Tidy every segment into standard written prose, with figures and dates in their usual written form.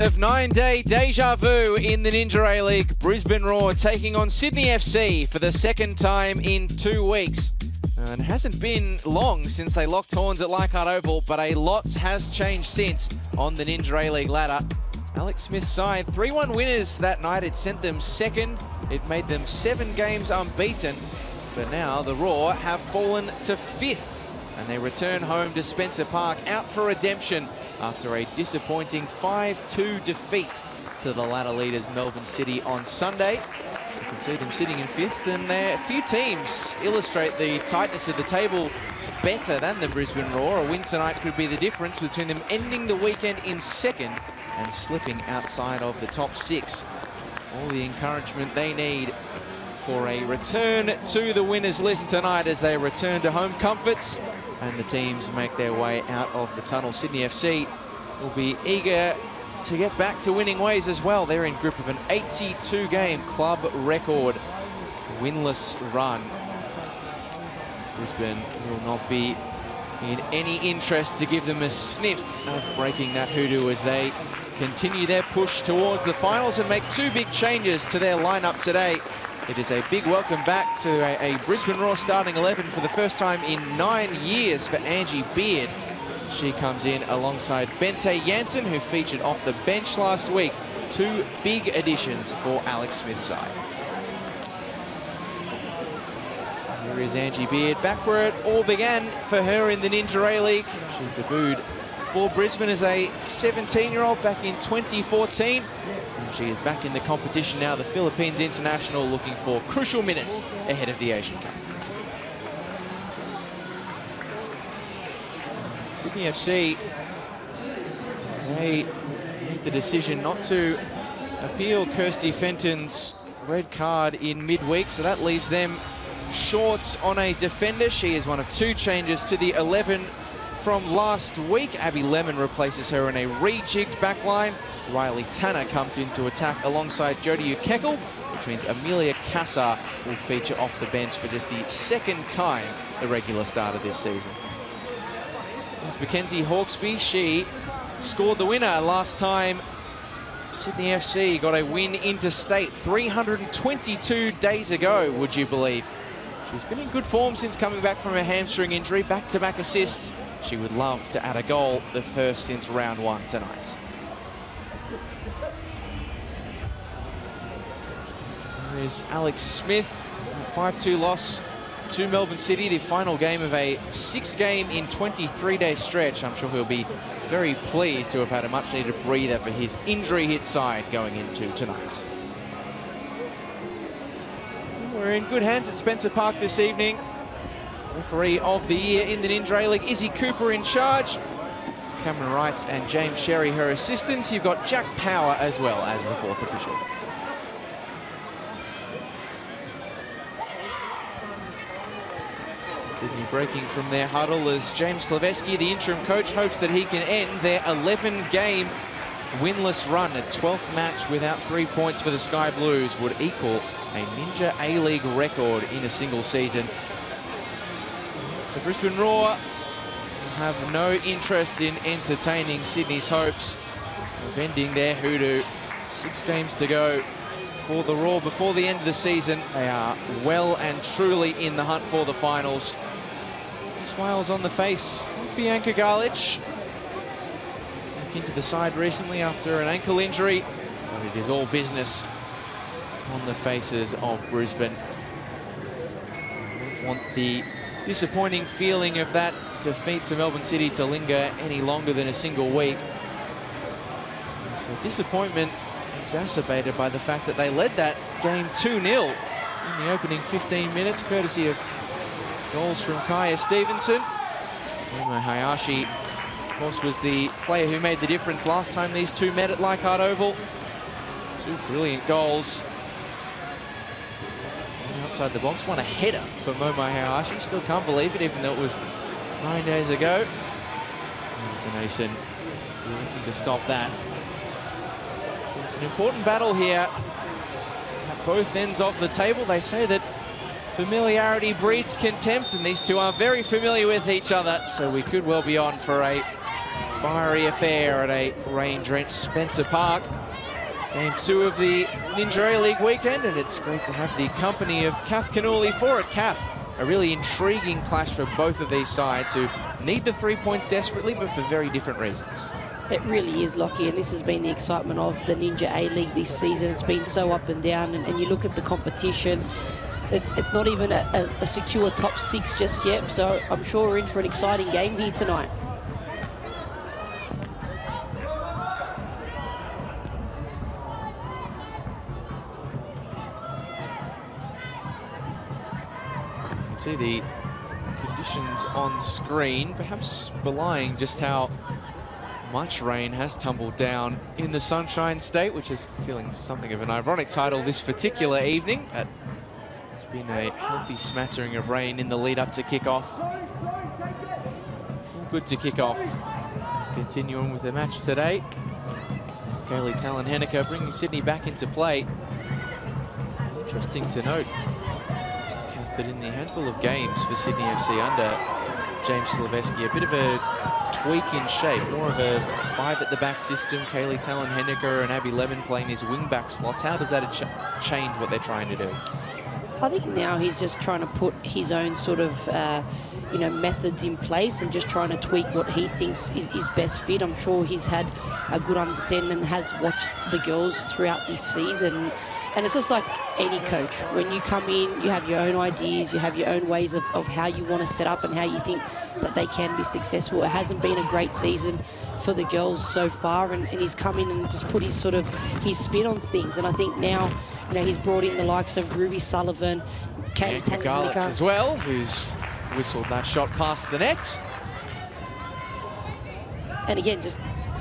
Of 9-day deja vu in the Ninja A-League, Brisbane Roar taking on Sydney FC for the second time in 2 weeks. And it hasn't been long since they locked horns at Leichhardt Oval, but a lot has changed since on the Ninja A-League ladder. Alex Smith's side, 3-1 winners that night. It sent them second. It made them 7 games unbeaten. But now the Roar have fallen to 5th. And they return home to Spencer Park out for redemption after a disappointing 5-2 defeat to the ladder leaders Melbourne City on Sunday. You can see them sitting in 5th, and a few teams illustrate the tightness of the table better than the Brisbane Roar. A win tonight could be the difference between them ending the weekend in 2nd and slipping outside of the top 6. All the encouragement they need for a return to the winners list tonight as they return to home comforts and the teams make their way out of the tunnel. Sydney FC will be eager to get back to winning ways as well. They're in grip of an 82-game club record winless run. Brisbane will not be in any interest to give them a sniff of breaking that hoodoo as they continue their push towards the finals and make 2 big changes to their lineup today. It is a big welcome back to a Brisbane Roar starting 11 for the first time in 9 years for Angie Beard. She comes in alongside Bente Janssen, who featured off the bench last week. 2 big additions for Alex Smith's side. Here is Angie Beard, back where it all began for her in the Ninja A-League. She debuted for Brisbane as a 17-year-old back in 2014. And she is back in the competition now, the Philippines international, looking for crucial minutes ahead of the Asian Cup. Sydney FC, they made the decision not to appeal Kirsty Fenton's red card in midweek, so that leaves them short on a defender. She is one of 2 changes to the 11 from last week. Abby Lemon replaces her in a rejigged backline. Riley Tanner comes into attack alongside Jodie Ukekel, which means Amelia Cassar will feature off the bench for just the 2nd time the regular start of this season. There's Mackenzie Hawkesby. She scored the winner last time Sydney FC got a win interstate 322 days ago, would you believe? She's been in good form since coming back from a hamstring injury, back-to-back assists. She would love to add a goal, the first since round 1 tonight. There is Alex Smith, a 5-2 loss to Melbourne City, the final game of a 6-game in 23-day stretch. I'm sure he'll be very pleased to have had a much-needed breather for his injury-hit side going into tonight. We're in good hands at Spencer Park this evening. Referee of the year in the Ninja A-League, Izzy Cooper in charge. Cameron Wright and James Sherry, her assistants. You've got Jack Power as well as the 4th official. Sydney breaking from their huddle as James Slaveski, the interim coach, hopes that he can end their 11-game winless run. A 12th match without 3 points for the Sky Blues would equal a Ninja A-League record in a single season. The Brisbane Roar have no interest in entertaining Sydney's hopes of ending their hoodoo. 6 games to go for the Roar before the end of the season. They are well and truly in the hunt for the finals. Smiles on the face of Bianca Garlich. Back into the side recently after an ankle injury, but it is all business on the faces of Brisbane. Don't want the disappointing feeling of that defeat to Melbourne City to linger any longer than a single week. So disappointment exacerbated by the fact that they led that game 2-0 in the opening 15 minutes, courtesy of goals from Kaya Stevenson. Momo Hayashi, of course, was the player who made the difference last time these 2 met at Leichhardt Oval. 2 brilliant goals. Outside the box, one a header for Momo Hayashi. Still can't believe it, even though it was 9 days ago. Nason looking to stop that. So it's an important battle here at both ends of the table. They say that familiarity breeds contempt, and these two are very familiar with each other, so we could well be on for a fiery affair at a rain-drenched Spencer Park. Game 2 of the Ninja A-League weekend, and it's great to have the company of Kath Canuli for it. Kath, a really intriguing clash for both of these sides who need the 3 points desperately, but for very different reasons. It really is, Lockie, and this has been the excitement of the Ninja A-League this season. It's been so up and down, and you look at the competition, it's not even a secure top 6 just yet, so I'm sure we're in for an exciting game here tonight. See the conditions on screen, perhaps belying just how much rain has tumbled down in the Sunshine State, which is feeling something of an ironic title this particular evening. But it's been a healthy smattering of rain in the lead up to kickoff. All good to kick off. Continuing with the match today. There's Kaylee Talon-Henniker bringing Sydney back into play. Interesting to note that in the handful of games for Sydney FC under James Sylvesky, a bit of a tweak in shape, more of a 5 at the back system. Kaylee Talon-Henniker and Abby Lemon playing these wing-back slots. How does that change what they're trying to do? I think now he's just trying to put his own sort of, methods in place and just trying to tweak what he thinks is best fit. I'm sure he's had a good understanding and has watched the girls throughout this season. And it's just like any coach. When you come in, you have your own ideas, you have your own ways of how you want to set up and how you think that they can be successful. It hasn't been a great season for the girls so far, and he's come in and just put his spin on things. And I think now, he's brought in the likes of Ruby Sullivan, Kate Talon-Henniker as well, who's whistled that shot past the net. And again, just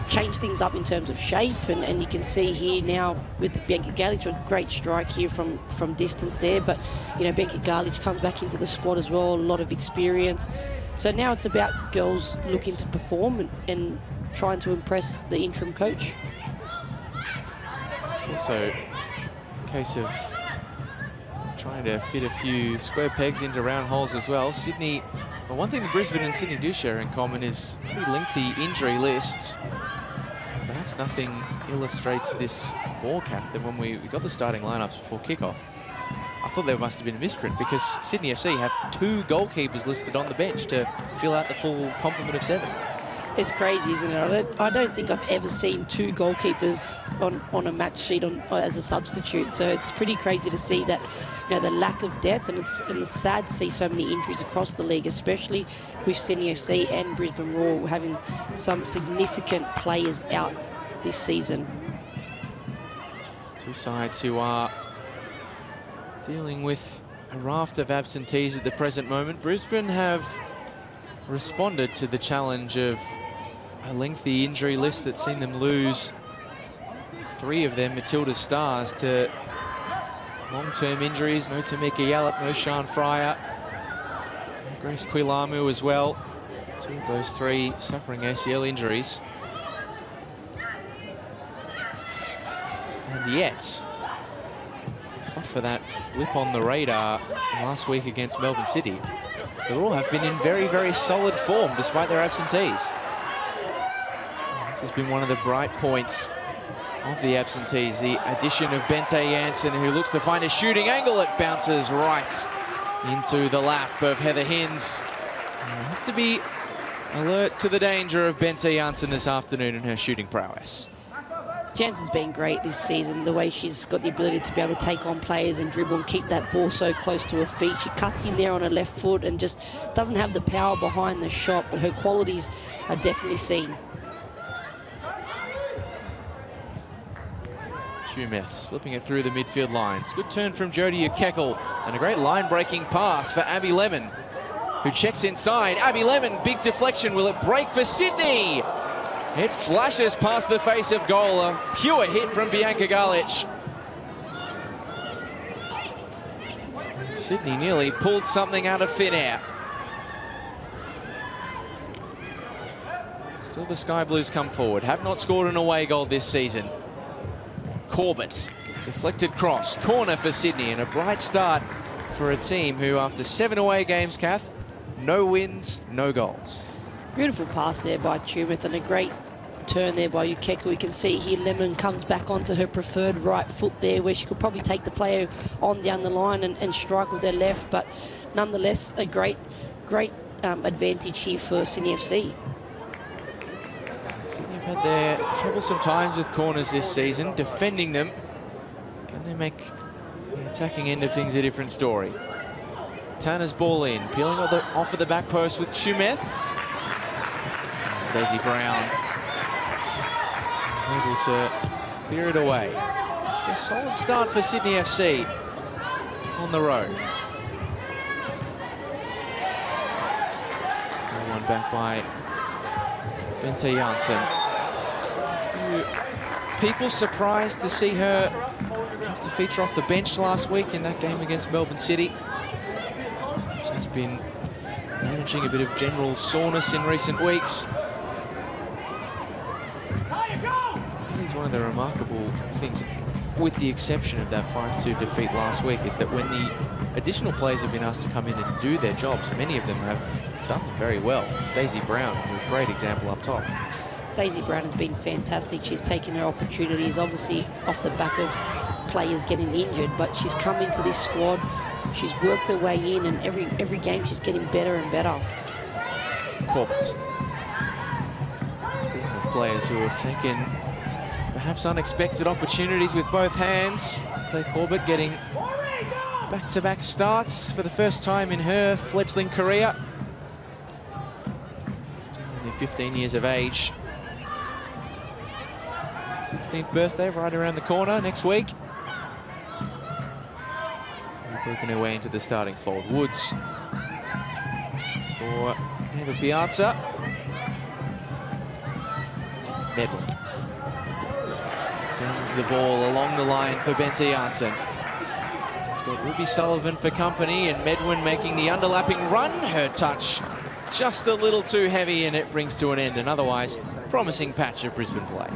change things up in terms of shape, and you can see here now with Bianca Galic, a great strike here from distance there, but Bianca Galic comes back into the squad as well, a lot of experience. So now it's about girls looking to perform and trying to impress the interim coach. It's also a case of trying to fit a few square pegs into round holes as well. Sydney, well, one thing that Brisbane and Sydney do share in common is pretty lengthy injury lists. Perhaps nothing illustrates this more, Kath, than when we got the starting lineups before kickoff. I thought there must have been a misprint because Sydney FC have 2 goalkeepers listed on the bench to fill out the full complement of 7. It's crazy, isn't it? I don't think I've ever seen 2 goalkeepers on a match sheet as a substitute. So it's pretty crazy to see that, the lack of depth, and it's sad to see so many injuries across the league, especially with Sydney FC and Brisbane Roar having some significant players out this season. 2 sides who are dealing with a raft of absentees at the present moment. Brisbane have responded to the challenge of a lengthy injury list that's seen them lose 3 of their Matilda stars to long-term injuries. No Tamika Yallop, no Sian Fryer, no Grace Quilamu as well. 2 of those 3 suffering ACL injuries. And yet, but for that blip on the radar last week against Melbourne City, they all have been in very, very solid form despite their absentees. This has been one of the bright points of the absentees, the addition of Bente Janssen, who looks to find a shooting angle. It bounces right into the lap of Heather Hinds. You have to be alert to the danger of Bente Janssen this afternoon in her shooting prowess. Jansen's been great this season, the way she's got the ability to be able to take on players and dribble and keep that ball so close to her feet. She cuts in there on her left foot and just doesn't have the power behind the shot, but her qualities are definitely seen. Shumeth slipping it through the midfield lines. Good turn from Jodie Ukekel and a great line-breaking pass for Abby Lemon, who checks inside. Abby Lemon, big deflection. Will it break for Sydney? It flashes past the face of goal. A pure hit from Bianca Galic. Sydney nearly pulled something out of thin air. Still the Sky Blues come forward. Have not scored an away goal this season. Corbett, deflected cross, corner for Sydney, and a bright start for a team who, after 7 away games, Kath, no wins, no goals. Beautiful pass there by Tumeth and a great turn there by Ukeku. We can see here Lemon comes back onto her preferred right foot there, where she could probably take the player on down the line and strike with their left, but nonetheless a great advantage here for Sydney FC. Sydney have had their troublesome times with corners this season, defending them. Can they make the attacking end of things a different story? Tanner's ball in, peeling off of the back post with Tumeth. Daisy Brown is able to clear it away. It's a solid start for Sydney FC on the road. One back by Bente Janssen. People surprised to see her have to feature off the bench last week in that game against Melbourne City. She's been managing a bit of general soreness in recent weeks. It's one of the remarkable things, with the exception of that 5-2 defeat last week, is that when the additional players have been asked to come in and do their jobs, many of them have done very well. Daisy Brown is a great example up top. Daisy Brown has been fantastic. She's taken her opportunities, obviously off the back of players getting injured, but she's come into this squad. She's worked her way in, and every game she's getting better and better. Corbett. Speaking of players who have taken perhaps unexpected opportunities with both hands, Claire Corbett getting back-to-back starts for the first time in her fledgling career. Still only 15 years of age. 16th birthday right around the corner next week. Working her way into the starting fold. Woods for Eva Piazza. Medwin guns the ball along the line for Bente Janssen. She's got Ruby Sullivan for company, and Medwin making the underlapping run. Her touch just a little too heavy, and it brings to an end an otherwise promising patch of Brisbane play.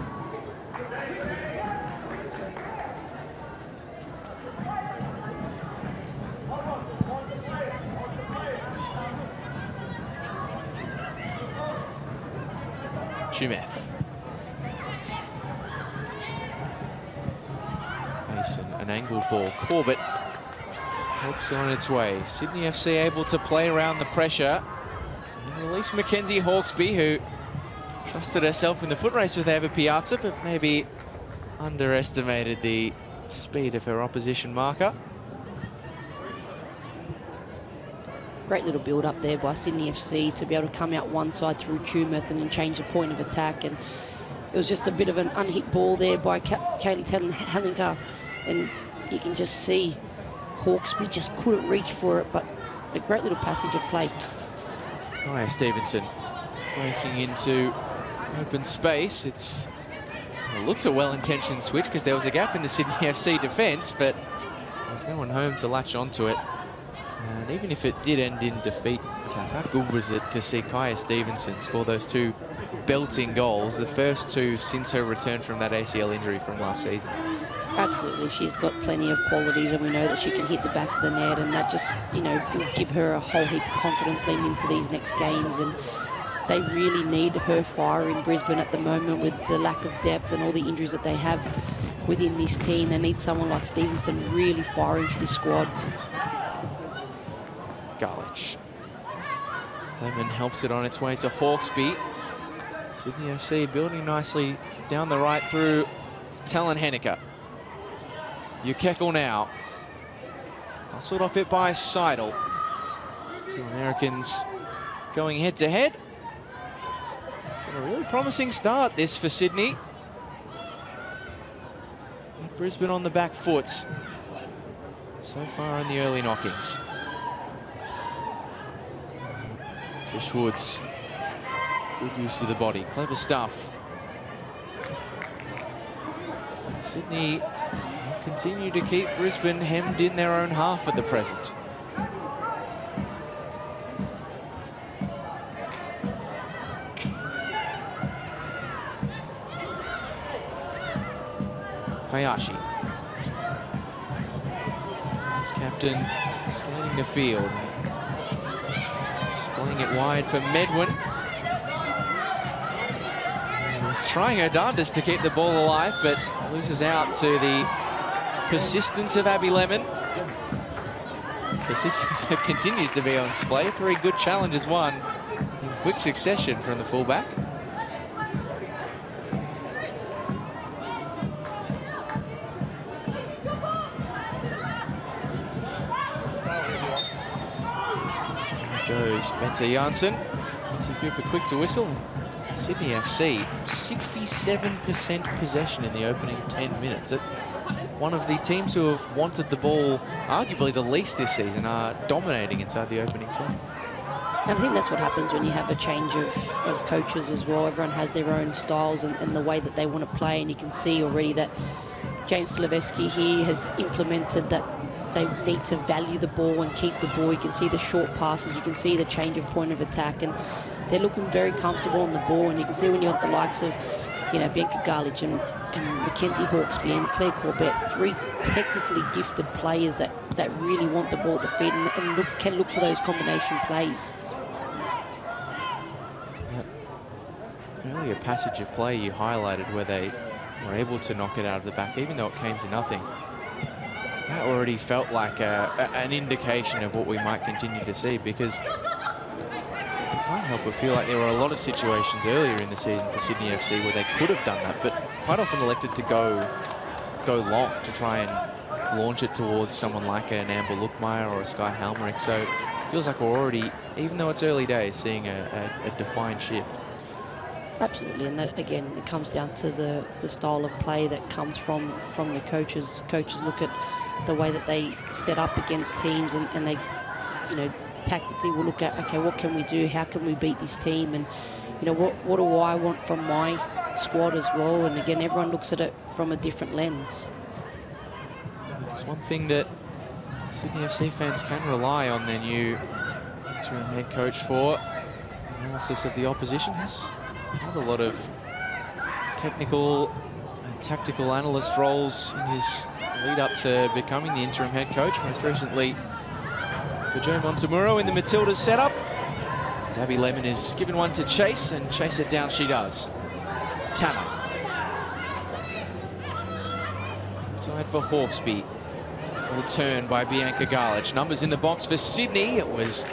Tumeth. An angled ball. Corbett helps it on its way. Sydney FC able to play around the pressure and release Mackenzie Hawkesby, who trusted herself in the foot race with Eva Piazza, but maybe underestimated the speed of her opposition marker. Great little build up there by Sydney FC to be able to come out one side through Tumeth and then change the point of attack. And it was just a bit of an unhit ball there by Kaylee Halinka, and you can just see Hawkesby just couldn't reach for it, but a great little passage of play. Kaya Stevenson breaking into open space. It looks a well-intentioned switch because there was a gap in the Sydney FC defence, but there's no one home to latch onto it. And even if it did end in defeat, how good was it to see Kaya Stevenson score those two belting goals, the first two since her return from that ACL injury from last season? Absolutely, she's got plenty of qualities, and we know that she can hit the back of the net, and that just, you know, will give her a whole heap of confidence leading into these next games. And they really need her fire in Brisbane at the moment with the lack of depth and all the injuries that they have within this team. They need someone like Stevenson really firing for this squad. Garlich. Lemon helps it on its way to Hawkesby. Sydney FC building nicely down the right through Talon Henniker. Ukekel now. Hustled off it by Seidel. Two Americans going head to head. It's been a really promising start this for Sydney. And Brisbane on the back foot so far in the early knockings. Tish Woods, good use of the body, clever stuff. Sydney continue to keep Brisbane hemmed in their own half at the present. Hayashi. His captain scanning the field. Playing it wide for Medwin. She's trying her darndest to keep the ball alive, but loses out to the persistence of Abby Lemon. Persistence that continues to be on display. 3 good challenges won in quick succession from the fullback. Goes Bente Janssen. Izzy Cooper quick to whistle. Sydney FC, 67% possession in the opening 10 minutes. One of the teams who have wanted the ball arguably the least this season are dominating inside the opening 10. And I think that's what happens when you have a change of coaches as well. Everyone has their own styles and the way that they want to play, and you can see already that James Slavesky here has implemented that they need to value the ball and keep the ball. You can see the short passes, you can see the change of point of attack, and they're looking very comfortable on the ball. And you can see when you've got the likes of, you know, Bianca Garlich and Mackenzie Hawkesby and Claire Corbett, 3 technically gifted players that really want the ball at the feet and can look for those combination plays. That earlier passage of play you highlighted where they were able to knock it out of the back, even though it came to nothing. That already felt like an indication of what we might continue to see, because I can't help but feel like there were a lot of situations earlier in the season for Sydney FC where they could have done that, but quite often elected to go long to try and launch it towards someone like an Amber Lookmeyer or a Sky Halmerick. So it feels like we're already, even though it's early days, seeing a defined shift. Absolutely, and that again, it comes down to the style of play that comes from the coaches. Coaches look at the way that they set up against teams, and they, you know, tactically will look at, okay, what can we do? How can we beat this team? And, you know, what do I want from my squad as well? And again, everyone looks at it from a different lens. It's one thing that Sydney FC fans can rely on their new interim head coach for. Analysis of the opposition. Has had a lot of technical and tactical analyst roles in his lead up to becoming the interim head coach. Most recently for Joe Montemuro in the Matildas setup. As Abby Lemon is given one to chase, and chase it down she does. Tanner. Inside for Hawkesby. Well turn by Bianca Garlich. Numbers in the box for Sydney. It was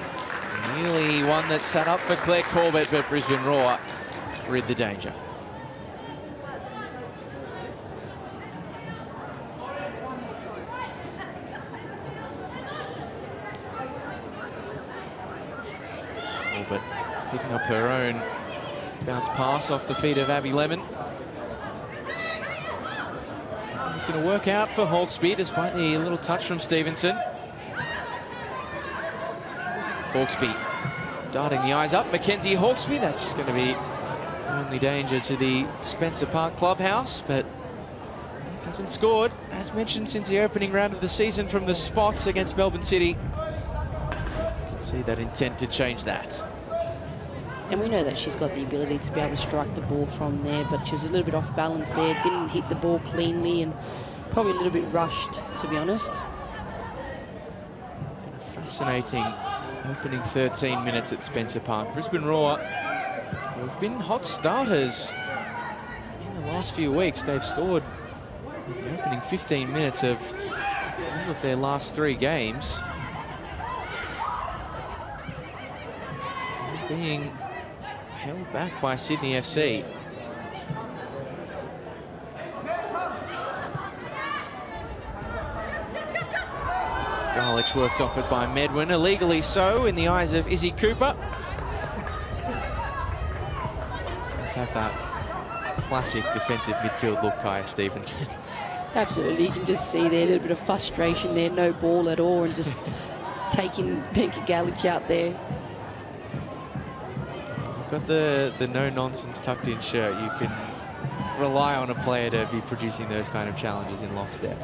nearly one that sat up for Claire Corbett, but Brisbane Roar rid the danger. But picking up her own bounce pass off the feet of Abby Lemon. It's going to work out for Hawkesby despite the little touch from Stevenson. Hawkesby darting the eyes up. Mackenzie Hawkesby, that's going to be only danger to the Spencer Park clubhouse, but hasn't scored, as mentioned, since the opening round of the season from the spot against Melbourne City. You can see that intent to change that. And we know that she's got the ability to be able to strike the ball from there, but she was a little bit off balance there, didn't hit the ball cleanly, and probably a little bit rushed, to be honest. Been a fascinating opening 13 minutes at Spencer Park. Brisbane Roar have been hot starters in the last few weeks. They've scored in the opening 15 minutes of all of their last 3 games. They're being held back by Sydney FC. Garlich worked off it by Medwin, illegally so in the eyes of Izzy Cooper. Let's have that classic defensive midfield look, Kaya Stevenson. Absolutely, you can just see there a little bit of frustration there, no ball at all, and just taking Bianca Garlich out there. Got the no-nonsense tucked-in shirt. You can rely on a player to be producing those kind of challenges in lockstep.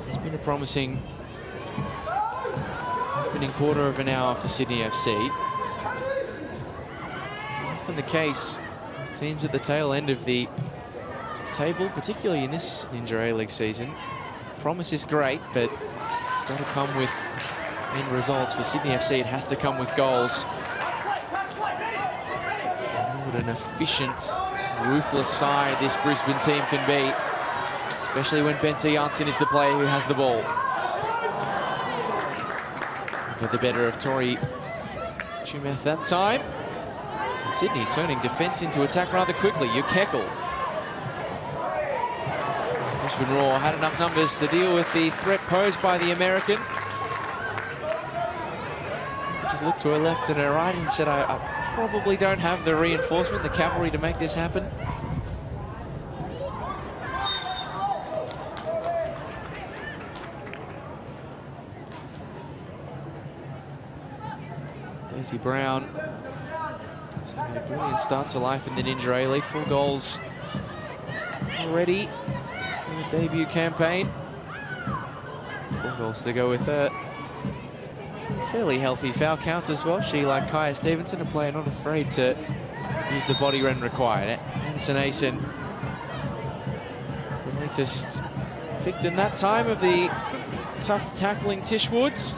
It's been a promising opening quarter of an hour for Sydney FC. Often the case with teams at the tail end of the table, particularly in this Ninja A-League season. Promise is great, but it's got to come with end results. For Sydney FC, it has to come with goals. What an efficient, ruthless side this Brisbane team can be, especially when Bente Janssen is the player who has the ball. Get the better of Tori Chumeth that time. And Sydney turning defence into attack rather quickly. Kekel. Brisbane Roar had enough numbers to deal with the threat posed by the American. Just looked to her left and her right and said, I probably don't have the reinforcement, the cavalry to make this happen. Daisy Brown, a brilliant start to life in the Ninja A-League. 4 goals already in the debut campaign. 4 goals to go with her. Fairly healthy foul count as well. She, like Kaya Stevenson, a player not afraid to use the body when required. Anderson Asen is the latest victim that time of the tough tackling Tish Woods.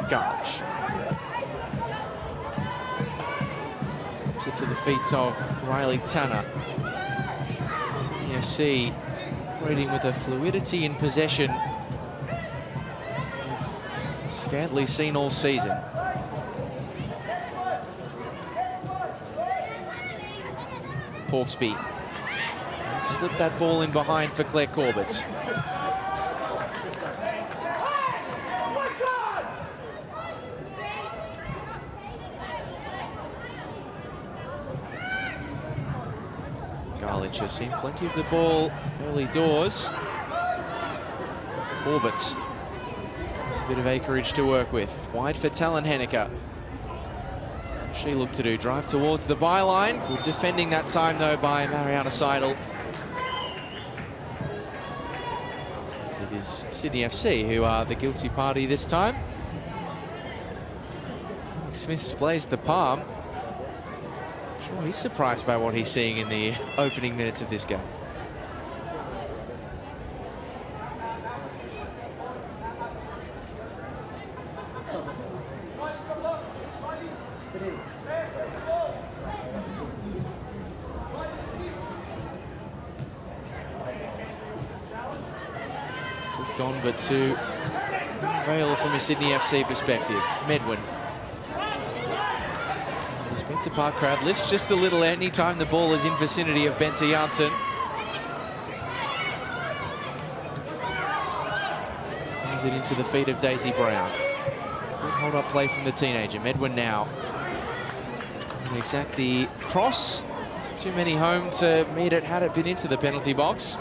Garch. Puts it to the feet of Riley Tanner. Sydney FC operating with a fluidity in possession we've scantly seen all season. Hawksby slipped that ball in behind for Claire Corbett. Garlich has seen plenty of the ball early doors. Corbett has a bit of acreage to work with. Wide for Talon Henniker. She looked to do drive towards the byline. Good defending that time though by Mariana Seidel. It is Sydney FC who are the guilty party this time. Smith plays the palm. Sure, he's surprised by what he's seeing in the opening minutes of this game. Flicked on, but to avail from a Sydney FC perspective. Medwin. The Spencer Park crowd lifts just a little any time the ball is in vicinity of Bente Janssen. Plays it into the feet of Daisy Brown. Good hold-up play from the teenager. Medwin now. And exact the cross. There's too many home to meet it had it been into the penalty box.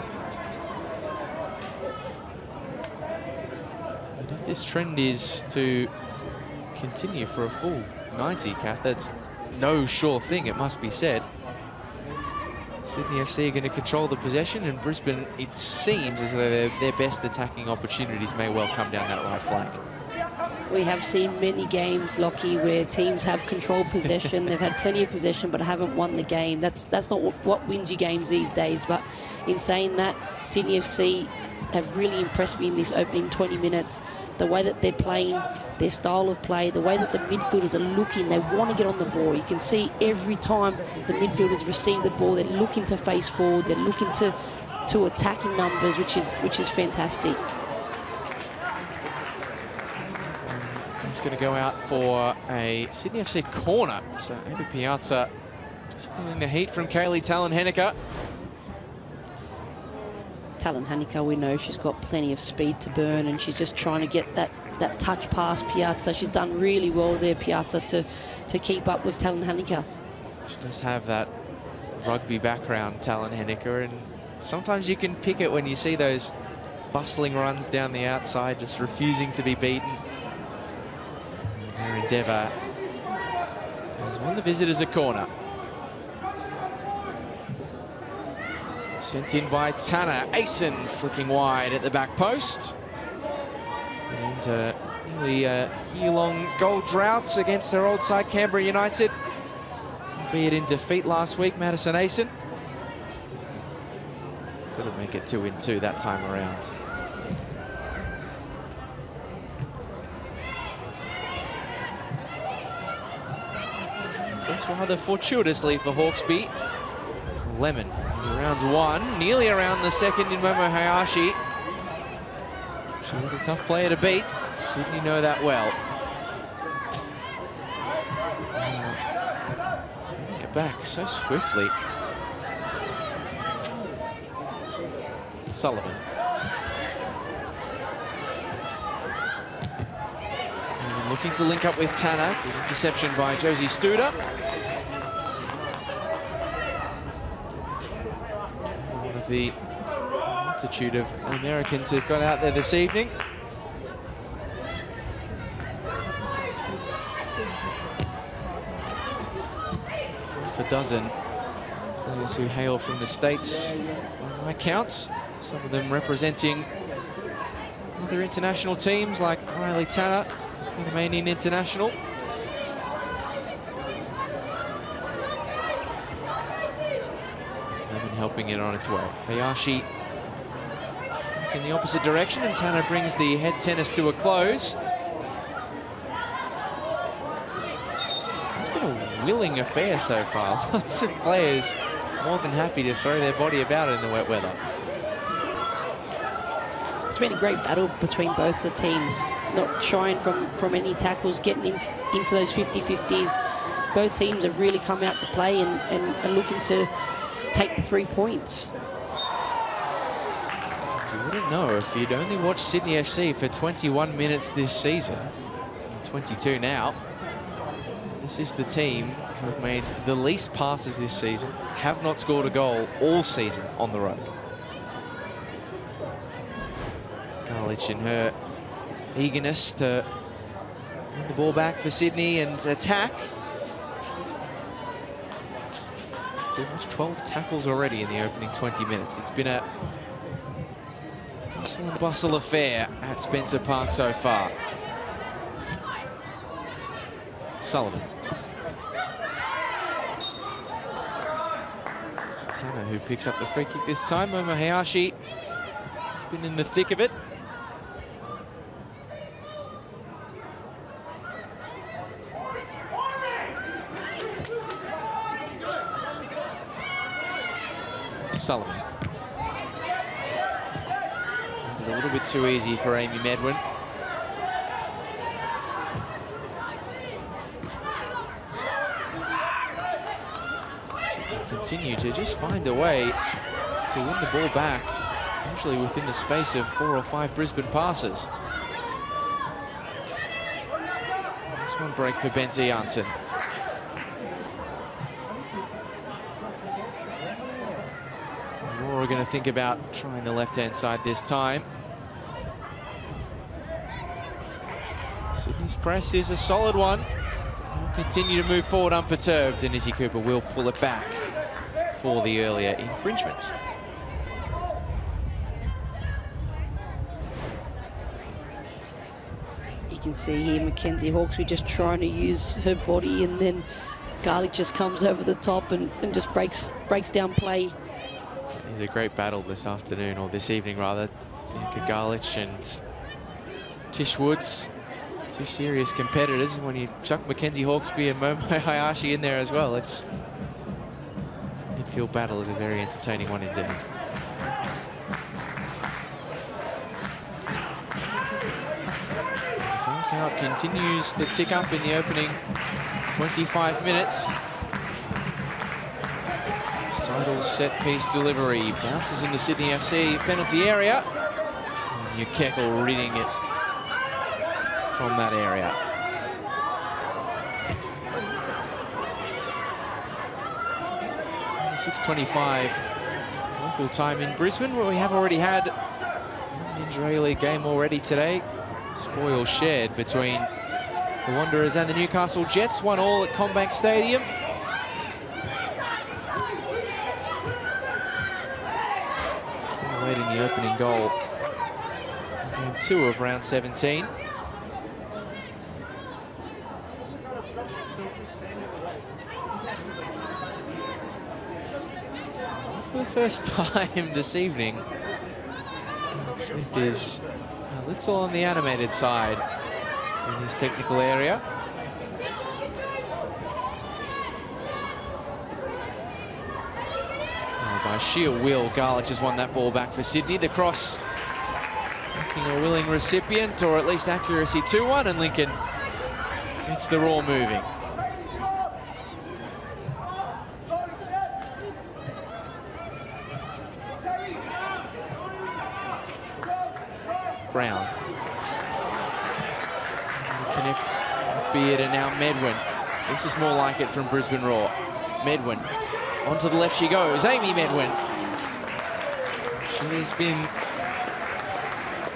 But if this trend is to continue for a full 90, Kath, that's no sure thing, it must be said. Sydney FC are going to control the possession, and Brisbane, it seems as though their best attacking opportunities may well come down that right flank. We have seen many games, Lockie, where teams have controlled possession. They've had plenty of possession but haven't won the game. That's not what wins you games these days. But in saying that, Sydney FC have really impressed me in this opening 20 minutes. The way that they're playing, their style of play, the way that the midfielders are looking, they want to get on the ball. You can see every time the midfielders receive the ball, they're looking to face forward, they're looking to attack in numbers, which is fantastic. He's going to go out for a Sydney FC corner. So Ava Piazza just feeling the heat from Kaylee Talon Henniker. Talon Henniker, we know she's got plenty of speed to burn, and she's just trying to get that touch past Piazza. She's done really well there, Piazza, to keep up with Talon Henniker. She does have that rugby background, Talon Henniker, and sometimes you can pick it when you see those bustling runs down the outside, just refusing to be beaten. Her endeavour has won the visitors a corner. Sent in by Tanner. Asen flicking wide at the back post. And Nearly a year-long goal drought against their old side, Canberra United. Albeit in defeat last week, Madison Asen. Couldn't make it 2-2 that time around. Just rather fortuitously for Hawkesby. Lemon around one, nearly around the second in Momo Hayashi. She was a tough player to beat. Sydney know that well. Get back so swiftly. Sullivan. And looking to link up with Tanner. Good interception by Josie Studer. One of the multitude of Americans who've got out there this evening. Half a dozen players who hail from the States, by my counts. Some of them representing other international teams like Riley Tanner, Panamanian international. They've been helping it on its way. Hayashi in the opposite direction, and Tanner brings the head tennis to a close. It's been a willing affair so far. Lots of players more than happy to throw their body about in the wet weather. It's been a great battle between both the teams, not shying from any tackles, getting into those 50-50s. Both teams have really come out to play and looking to take the 3 points. You wouldn't know if you'd only watched Sydney FC for 21 minutes this season, 22 now. This is the team who have made the least passes this season, have not scored a goal all season on the road. Garlich in her eagerness to win the ball back for Sydney and attack. It's too much, 12 tackles already in the opening 20 minutes. It's been a hustle and bustle affair at Spencer Park so far. Sullivan. It's Tanner who picks up the free kick this time. Momo Hayashi has been in the thick of it. Sullivan. A little bit too easy for Amy Medwin. Continue to just find a way to win the ball back, usually within the space of 4 or 5 Brisbane passes. This one break for Benzie Janssen. We're going to think about trying the left-hand side this time. Sydney's press is a solid one. We'll continue to move forward unperturbed, and Izzy Cooper will pull it back for the earlier infringement. You can see here Mackenzie Hawkesby just trying to use her body, and then Garlic just comes over the top and just breaks down play. It's a great battle this afternoon, or this evening rather. Bianca Garlich and Tish Woods, two serious competitors. When you chuck Mackenzie Hawkesby and Momo Hayashi in there as well, it's midfield battle is a very entertaining one indeed. The count continues to tick up in the opening 25 minutes. Seidel's set-piece delivery bounces in the Sydney FC penalty area. And Newkeckle reading it from that area. .6:25 local time in Brisbane, where we have already had an inter-A-League game already today. Spoil shared between the Wanderers and the Newcastle Jets, 1-1 at Combank Stadium. Awaiting the opening goal. Game 2 of round 17. for the first time this evening, Smith is a little on the animated side in his technical area. Oh, by sheer will, Garlick has won that ball back for Sydney. The cross looking a willing recipient, or at least accuracy to one, and Lincoln gets the Raw moving. Brown connects with Beard, and now Medwin. This is more like it from Brisbane Raw. Medwin, onto the left she goes. Amy Medwin. She's been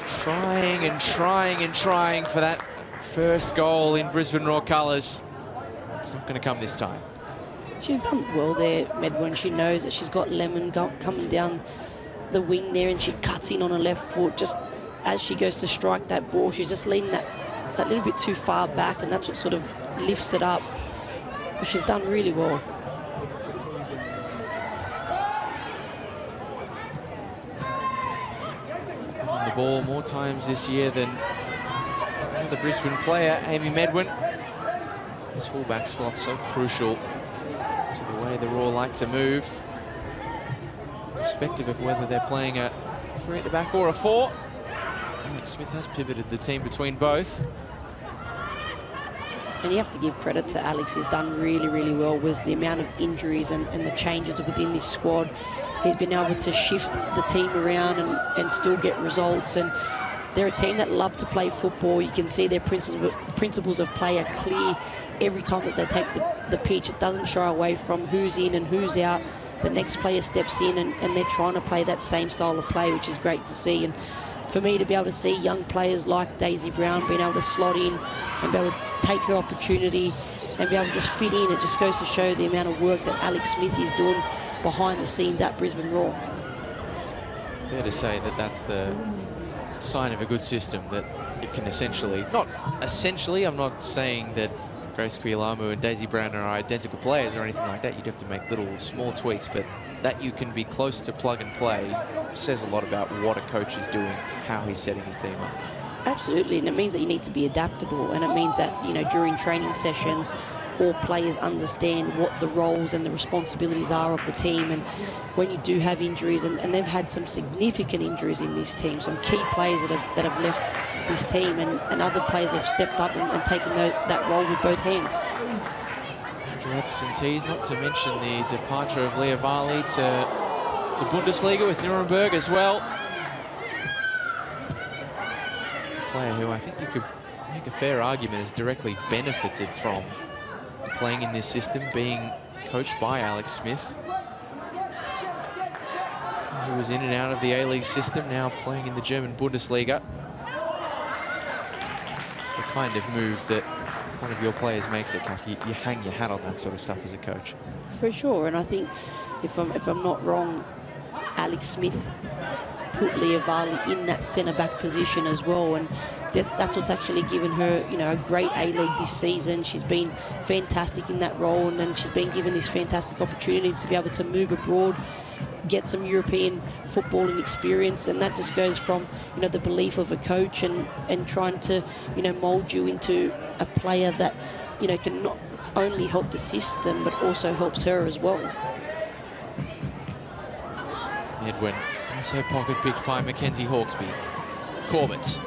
trying and trying and trying for that first goal in Brisbane Raw colours. It's not going to come this time. She's done well there, Medwin. She knows that she's got Lemon coming down the wing there, and she cuts in on her left foot. Just as she goes to strike that ball, she's just leaning that little bit too far back, and that's what sort of lifts it up. But she's done really well. On the ball more times this year than the Brisbane player, Amy Medwin. This fullback slot so crucial to the way the Raw like to move, irrespective of whether they're playing a 3 at the back or a 4. Alex Smith has pivoted the team between both. And you have to give credit to Alex. He's done really, really well with the amount of injuries and the changes within this squad. He's been able to shift the team around and still get results. And they're a team that love to play football. You can see their principles of play are clear every time that they take the pitch. It doesn't shy away from who's in and who's out. The next player steps in, and they're trying to play that same style of play, which is great to see. And for me to be able to see young players like Daisy Brown being able to slot in and be able to take her opportunity and be able to just fit in, it just goes to show the amount of work that Alex Smith is doing behind the scenes at Brisbane Raw. It's fair to say that that's the sign of a good system, that it can essentially, I'm not saying that Grace Kuilamu and Daisy Brown are identical players or anything like that. You'd have to make little small tweaks, but that you can be close to plug and play says a lot about what a coach is doing, how he's setting his team up. Absolutely, and it means that you need to be adaptable, and it means that, you know, during training sessions, all players understand what the roles and the responsibilities are of the team. And when you do have injuries, and they've had some significant injuries in this team, some key players that have left this team, and other players have stepped up and taken that role with both hands. Absentees, not to mention the departure of Leah Varley to the Bundesliga with Nuremberg as well. It's a player who I think you could make a fair argument has directly benefited from playing in this system, being coached by Alex Smith, who was in and out of the A-League system, now playing in the German Bundesliga. It's the kind of move that if one of your players makes it, Kath, you hang your hat on that sort of stuff as a coach. For sure, and I think if I'm not wrong, Alex Smith put Leah Varley in that centre-back position as well, and that's what's actually given her, you know, a great A-League this season. She's been fantastic in that role, and then she's been given this fantastic opportunity to be able to move abroad, get some European footballing experience, and that just goes from, you know, the belief of a coach and trying to, you know, mould you into a player that, you know, can not only help the system but also helps her as well. Edwin has her pocket picked by Mackenzie Hawkesby. Corbett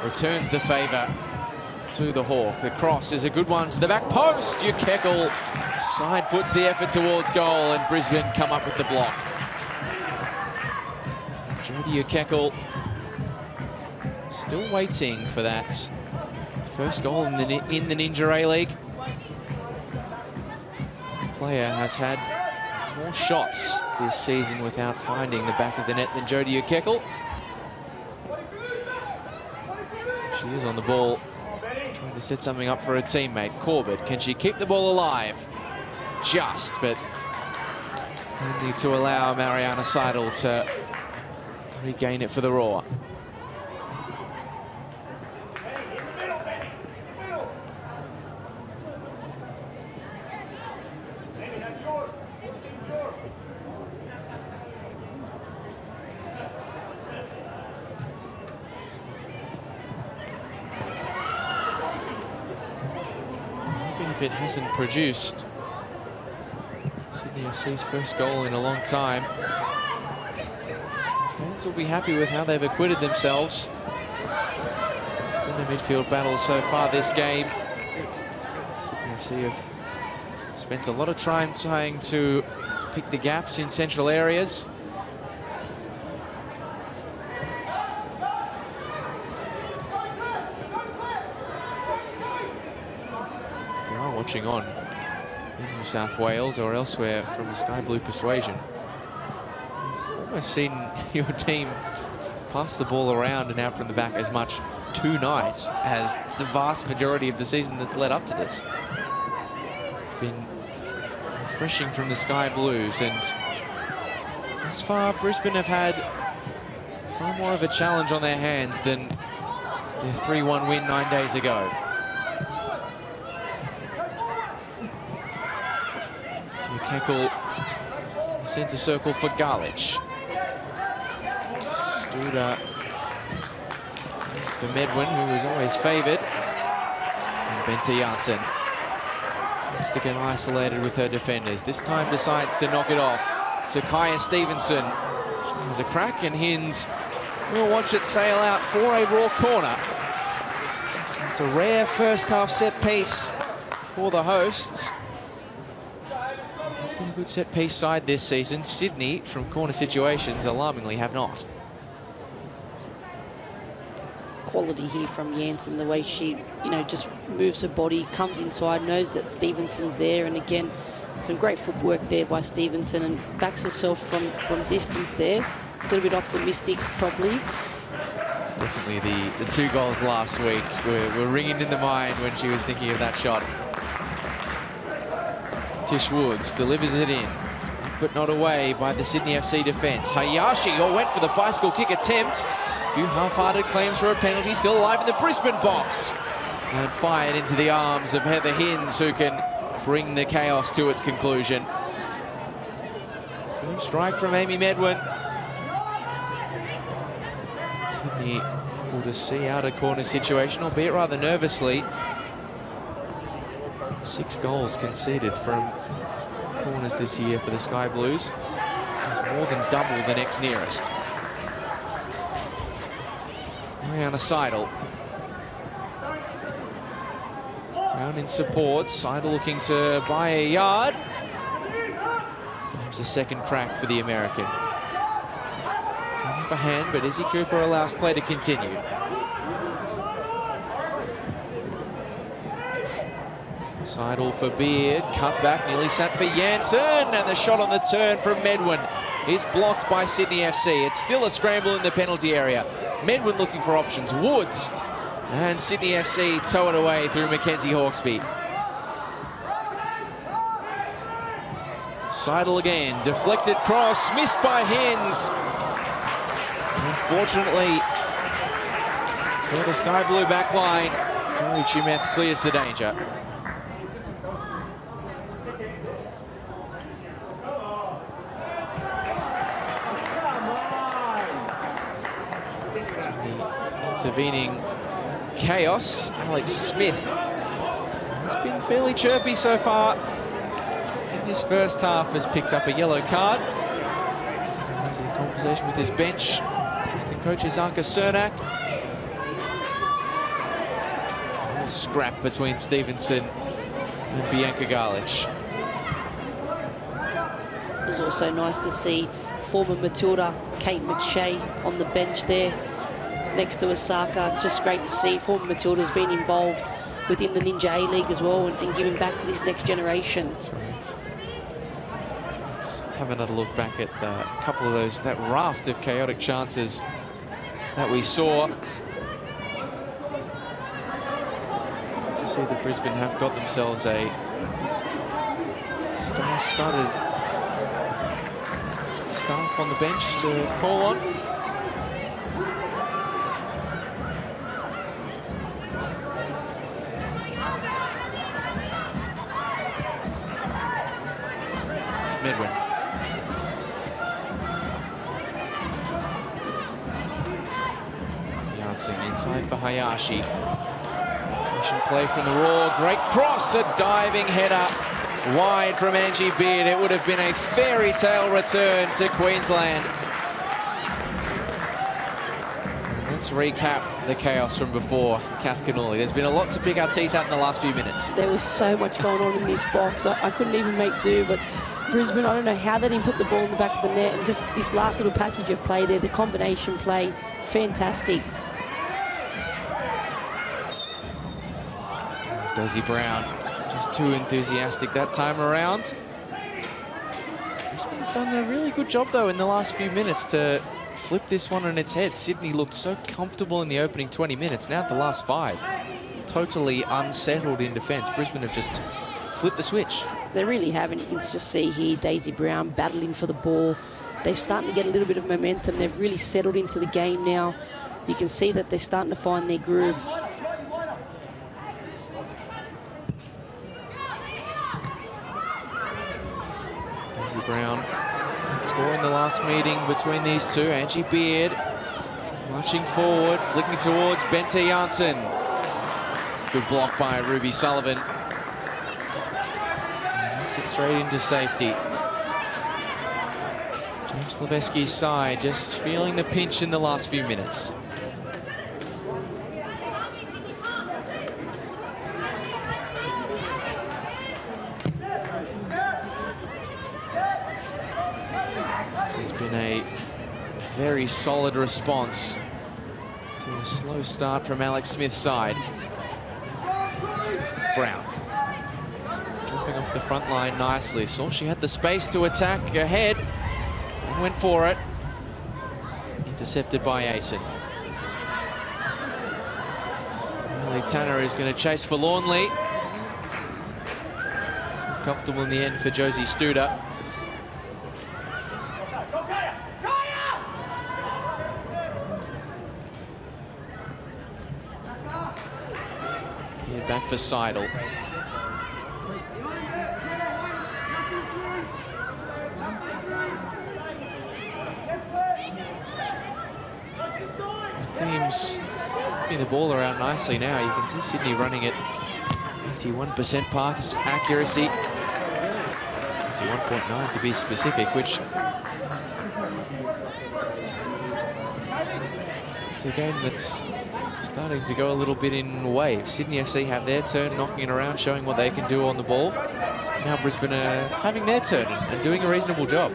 returns the favour to the Hawk. The cross is a good one to the back post. Kekel side foots the effort towards goal, and Brisbane come up with the block. Jodie Kekel still waiting for that first goal in the Ninja A-League. The player has had more shots this season without finding the back of the net than Jodie Kekel. She is on the ball, trying to set something up for her teammate. Corbett, can she keep the ball alive? Just, but we need to allow Mariana Seidel to regain it for the Raw. if it hasn't produced. Sydney FC's first goal in a long time. Fans will be happy with how they've acquitted themselves in the midfield battle so far this game. Sydney FC have spent a lot of time trying to pick the gaps in central areas. If you are watching on in New South Wales or elsewhere from the Sky Blue persuasion, you've almost seen your team pass the ball around and out from the back as much tonight as the vast majority of the season that's led up to this. It's been refreshing from the Sky Blues, and thus far Brisbane have had far more of a challenge on their hands than their 3-1 win 9 days ago. Kekel, centre circle for Garlich. Studer for Medwin, who was always favoured. And Bente Janssen wants to get isolated with her defenders. This time decides to knock it off to Kaya Stevenson. She has a crack, and Hinds will watch it sail out for a raw corner. It's a rare first half set piece for the hosts. Been a good set piece side this season. Sydney, from corner situations, alarmingly have not. Quality here from Janssen, the way she, just moves her body, comes inside, knows that Stevenson's there, and again, some great footwork there by Stevenson, and backs herself from distance there. A little bit optimistic, probably. Definitely the 2 goals last week were ringing in the mind when she was thinking of that shot. Tish Woods delivers it in, but not away by the Sydney FC defence. Hayashi went for the bicycle kick attempt. A few half-hearted claims for a penalty, still alive in the Brisbane box. And fired into the arms of Heather Hinds, who can bring the chaos to its conclusion. Firm strike from Amy Medwin. Sydney able to see out a corner situation, albeit rather nervously. 6 goals conceded from corners this year for the Sky Blues. It's more than double the next nearest. Mariana Seidel. Brown in support. Seidel looking to buy a yard. There's a second crack for the American. Coming for hand, but Izzy Cooper allows play to continue. Seidel for Beard, cut back, nearly sat for Janssen, and the shot on the turn from Medwin is blocked by Sydney FC. It's still a scramble in the penalty area. Medwin looking for options. Woods and Sydney FC tow it away through Mackenzie Hawkesby. Seidel again, deflected cross, missed by Hinds. Unfortunately for the Sky Blue back line, Tori Chumeth clears the danger. Intervening chaos, Alex Smith has been fairly chirpy so far in this first half, has picked up a yellow card. He's in conversation with his bench. Assistant coach Izaka Cernak. A scrap between Stevenson and Bianca Garlich. It was also nice to see former Matilda Kate McShay on the bench there next to Osaka. It's just great to see former Matilda's been involved within the Ninja A-League as well, and giving back to this next generation. Let's have another look back at a couple of those, that raft of chaotic chances that we saw. To see that Brisbane have got themselves a star-studded staff on the bench to call on. Medwin. Janssen inside for Hayashi. Patient play from the Raw. Great cross, a diving header wide from Angie Beard. It would have been a fairy tale return to Queensland. Let's recap the chaos from before, Kath Cannuli. There's been a lot to pick our teeth at in the last few minutes. There was so much going on in this box. I couldn't even make do, but Brisbane, I don't know how they didn't put the ball in the back of the net, and just this last little passage of play there, the combination play, fantastic. Desi Brown, just too enthusiastic that time around. Brisbane's done a really good job, though, in the last few minutes to flip this one on its head. Sydney looked so comfortable in the opening 20 minutes. Now the last 5, totally unsettled in defence. Brisbane have just flipped the switch. They really haven't. You can just see here Daisy Brown battling for the ball. They're starting to get a little bit of momentum. They've really settled into the game now. You can see that they're starting to find their groove. Daisy Brown scoring the last meeting between these two. Angie Beard marching forward, flicking towards Bente Janssen. Good block by Ruby Sullivan. It straight into safety. James Leveski's side just feeling the pinch in the last few minutes. This has been a very solid response to a slow start from Alex Smith's side. Brown. Off the front line nicely. Saw she had the space to attack ahead and went for it. Intercepted by Asen. Emily Tanner is going to chase forlornly. Comfortable in the end for Josie Studer. Here back for Seidel. Teams getting the ball around nicely now. You can see Sydney running at 81% pass accuracy. 81.9 to be specific, which it's a game that's starting to go a little bit in waves. Sydney FC have their turn, knocking it around, showing what they can do on the ball. Now Brisbane are having their turn and doing a reasonable job.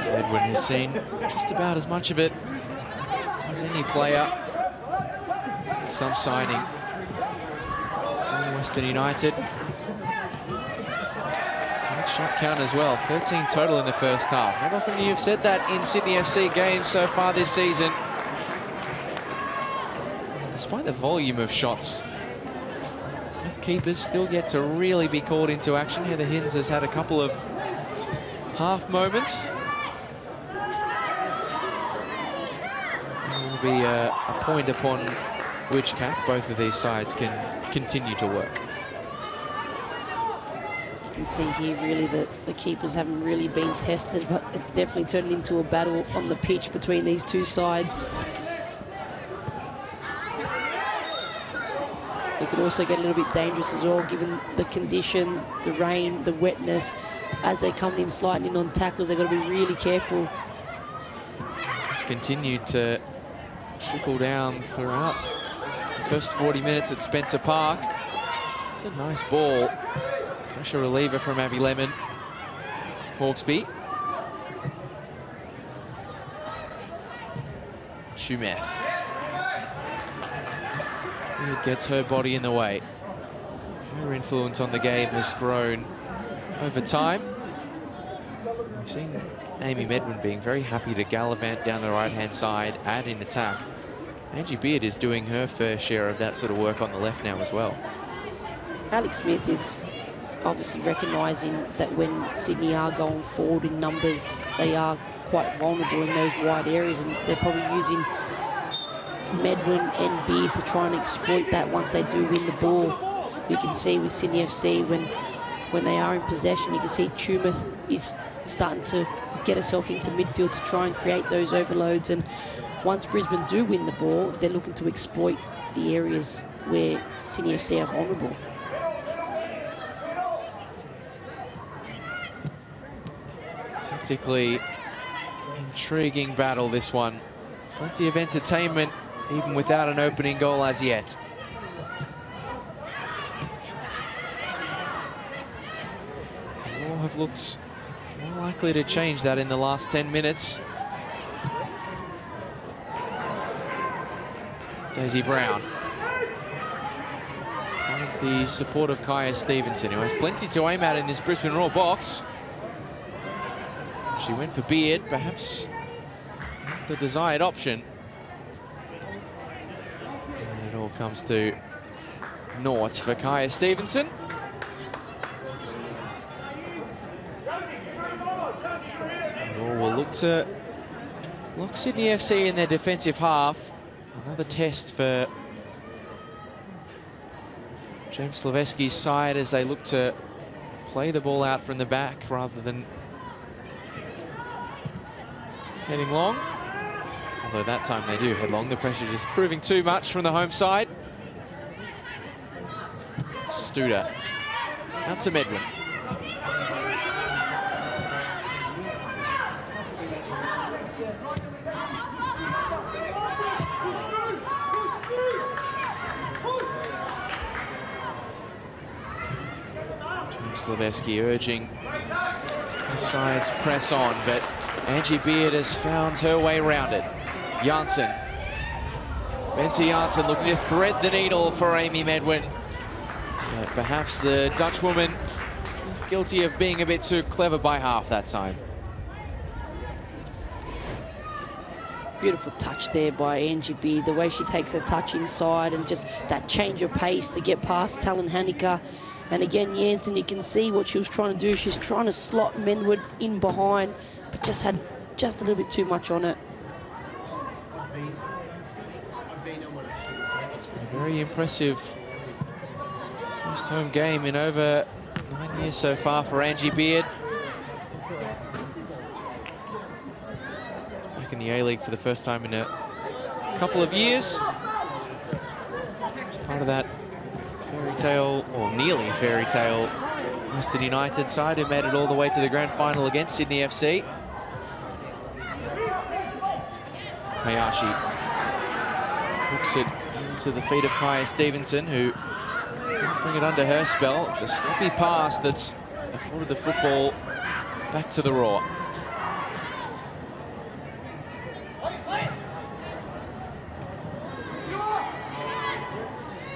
Edwin has seen just about as much of it as any player. Some signing from Western United. It's a shot count as well. 13 total in the first half. Not often you've said that in Sydney FC games so far this season. Despite the volume of shots, keepers still yet to really be called into action. Heather Hinds has had a couple of half moments. Will be a point upon which, Kath, both of these sides can continue to work. You can see here really that the keepers haven't really been tested, but it's definitely turned into a battle on the pitch between these two sides. It could also get a little bit dangerous as well, given the conditions, the rain, the wetness. As they come in sliding in on tackles, they've got to be really careful. It's continued to trickle down throughout the first 40 minutes at Spencer Park. It's a nice ball. Pressure reliever from Abby Lemon. Hawkesby. Shumeth. It gets her body in the way. Her influence on the game has grown over time. We've seen Amy Medwin being very happy to gallivant down the right-hand side, add in attack. Angie Beard is doing her fair share of that sort of work on the left now as well. Alex Smith is obviously recognising that when Sydney are going forward in numbers, they are quite vulnerable in those wide areas, and they're probably using Medwin and Beard to try and exploit that once they do win the ball. You can see with Sydney FC when they are in possession, you can see Tumouth is starting to get herself into midfield to try and create those overloads. And once Brisbane do win the ball, they're looking to exploit the areas where Sydney FC are vulnerable. Tactically intriguing battle, this one. Plenty of entertainment, even without an opening goal as yet. All have looked more likely to change that in the last 10 minutes. Daisy Brown finds the support of Kaya Stevenson, who has plenty to aim at in this Brisbane Roar box. She went for Beard, perhaps not the desired option. And it all comes to naught for Kaya Stevenson. So we'll look to lock Sydney FC in their defensive half. Another test for James Slaveski's side as they look to play the ball out from the back rather than heading long. Although that time they do head long. The pressure just proving too much from the home side. Studer out to Medwin. Slaveski urging the sides press on, but Angie Beard has found her way around it. Janssen. Bente Janssen looking to thread the needle for Amy Medwin. But perhaps the Dutch woman is guilty of being a bit too clever by half that time. Beautiful touch there by Angie Beard, the way she takes her touch inside and just that change of pace to get past Talon Hanika. And again, Janssen, you can see what she was trying to do. She's trying to slot Medwin in behind, but just had just a little bit too much on it. It's been a very impressive first home game in over 9 years so far for Angie Beard. Back in the A-League for the first time in a couple of years. It's part of that fairy tale, or nearly fairy tale, Western United side who made it all the way to the grand final against Sydney FC. Hayashi hooks it into the feet of Kaya Stevenson, who didn't bring it under her spell. It's a sloppy pass that's afforded the football back to the Roar.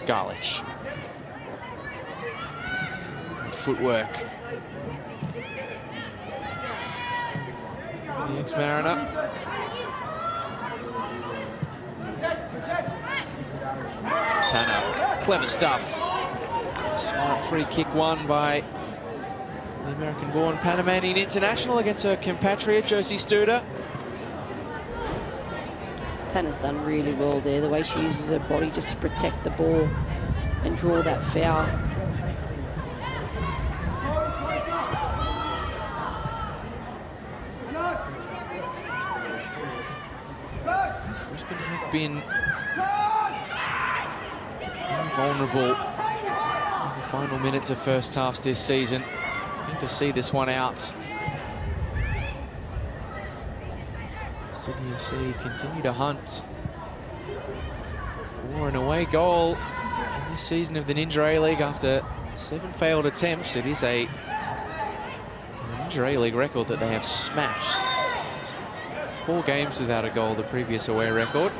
Garlich. Footwork. The ex-Mariner. Tanner, clever stuff. Smart free kick won by the American-born Panamanian international against her compatriot Josie Studer. Tanner's done really well there, the way she uses her body just to protect the ball and draw that foul. Been vulnerable in the final minutes of first halves this season. Need to see this one out. Sydney FC continue to hunt for an away goal in this season of the Ninja A-League after 7 failed attempts. It is a Ninja A-League record that they have smashed. 4 games without a goal, the previous away record.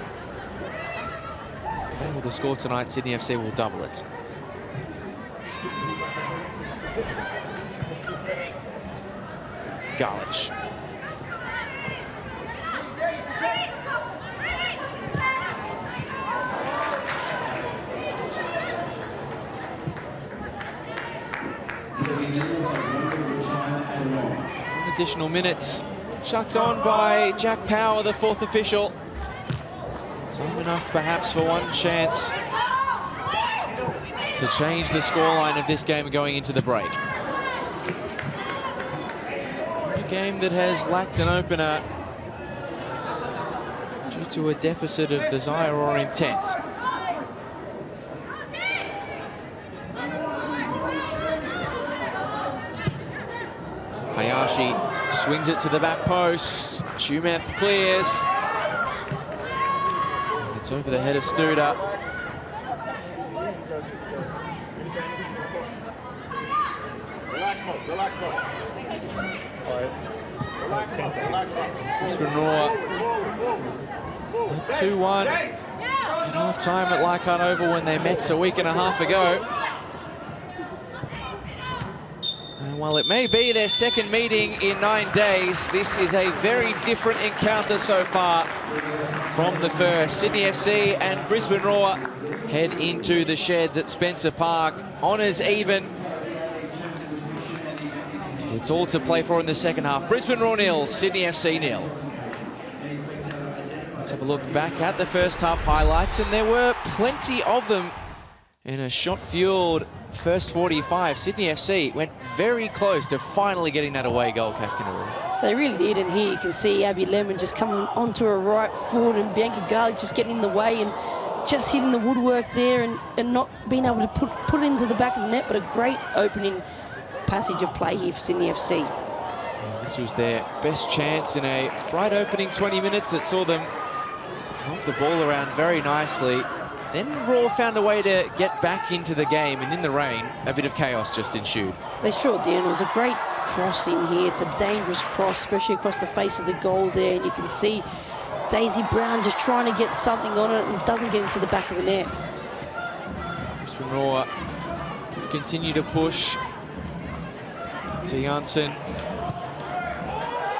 With the score tonight, Sydney FC will double it. Garlich. Additional minutes chucked on by Jack Power, the 4th official. Time enough perhaps for one chance to change the scoreline of this game going into the break. A game that has lacked an opener due to a deficit of desire or intent. Hayashi swings it to the back post. Shumeth clears. And it's over the head of Studer. Brisbane Roar 2-1 at half-time at Leichhardt Oval when they met a week and a half ago. And while it may be their second meeting in 9 days, this is a very different encounter so far from the first. Sydney FC and Brisbane Roar head into the sheds at Spencer Park. Honours even. It's all to play for in the second half. Brisbane Roar 0, Sydney FC 0. Let's have a look back at the first half highlights, and there were plenty of them in a shot-fueled first 45. Sydney FC went very close to finally getting that away goal, Kafkanuru. They really did, and here you can see Abby Lemon just coming onto her right foot and Bianca Garlic just getting in the way and just hitting the woodwork there and not being able to put it into the back of the net, but a great opening passage of play here for Sydney FC. Yeah, this was their best chance in a bright opening 20 minutes that saw them knock the ball around very nicely. Then Raw found a way to get back into the game, and in the rain, a bit of chaos just ensued. They sure did, and it was a great cross in here. It's a dangerous cross, especially across the face of the goal there, and you can see Daisy Brown just trying to get something on it and doesn't get into the back of the net. Brisbane Roar to continue to push. To Janssen.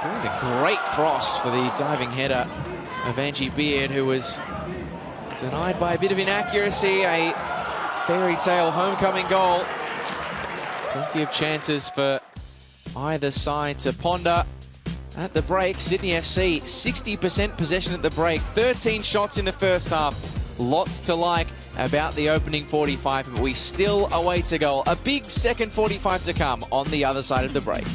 Throwing a great cross for the diving header of Angie Beard, who was denied by a bit of inaccuracy. A fairy tale homecoming goal. Plenty of chances for either side to ponder. At the break, Sydney FC 60% possession at the break, 13 shots in the first half. Lots to like about the opening 45, but we still await a goal. A big second 45 to come on the other side of the break.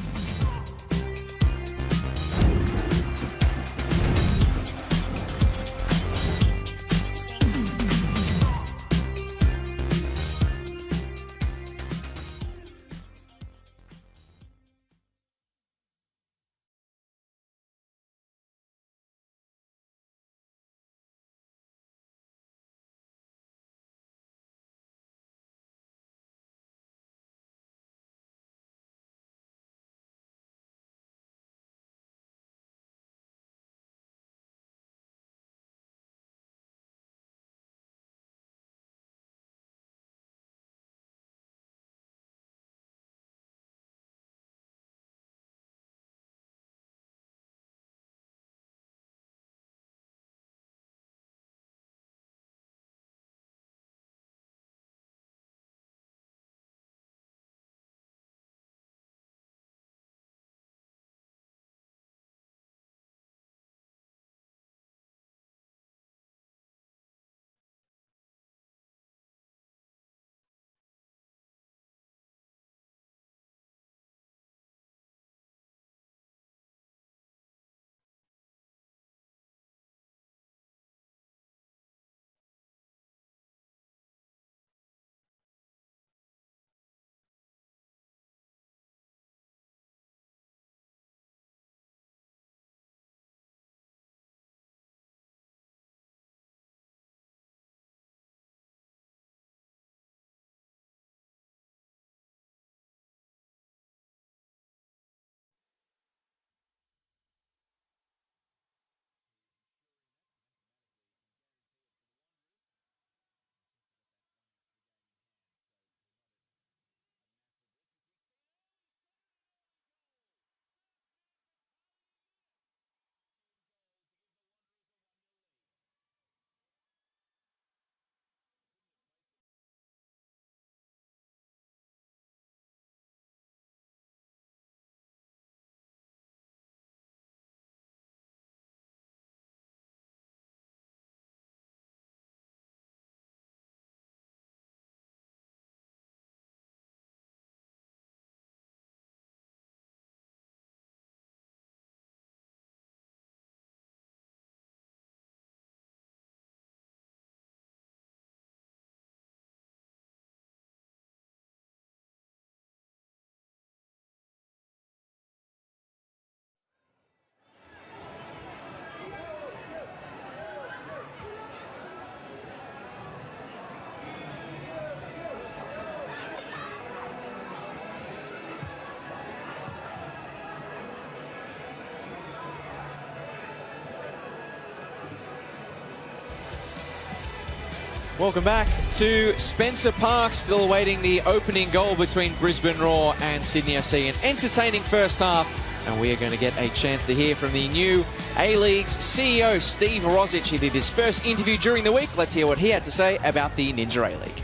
Welcome back to Spencer Park, still awaiting the opening goal between Brisbane Roar and Sydney FC. An entertaining first half, and we are going to get a chance to hear from the new A-League's CEO, Steve Rosic. He did his first interview during the week. Let's hear what he had to say about the Ninja A-League.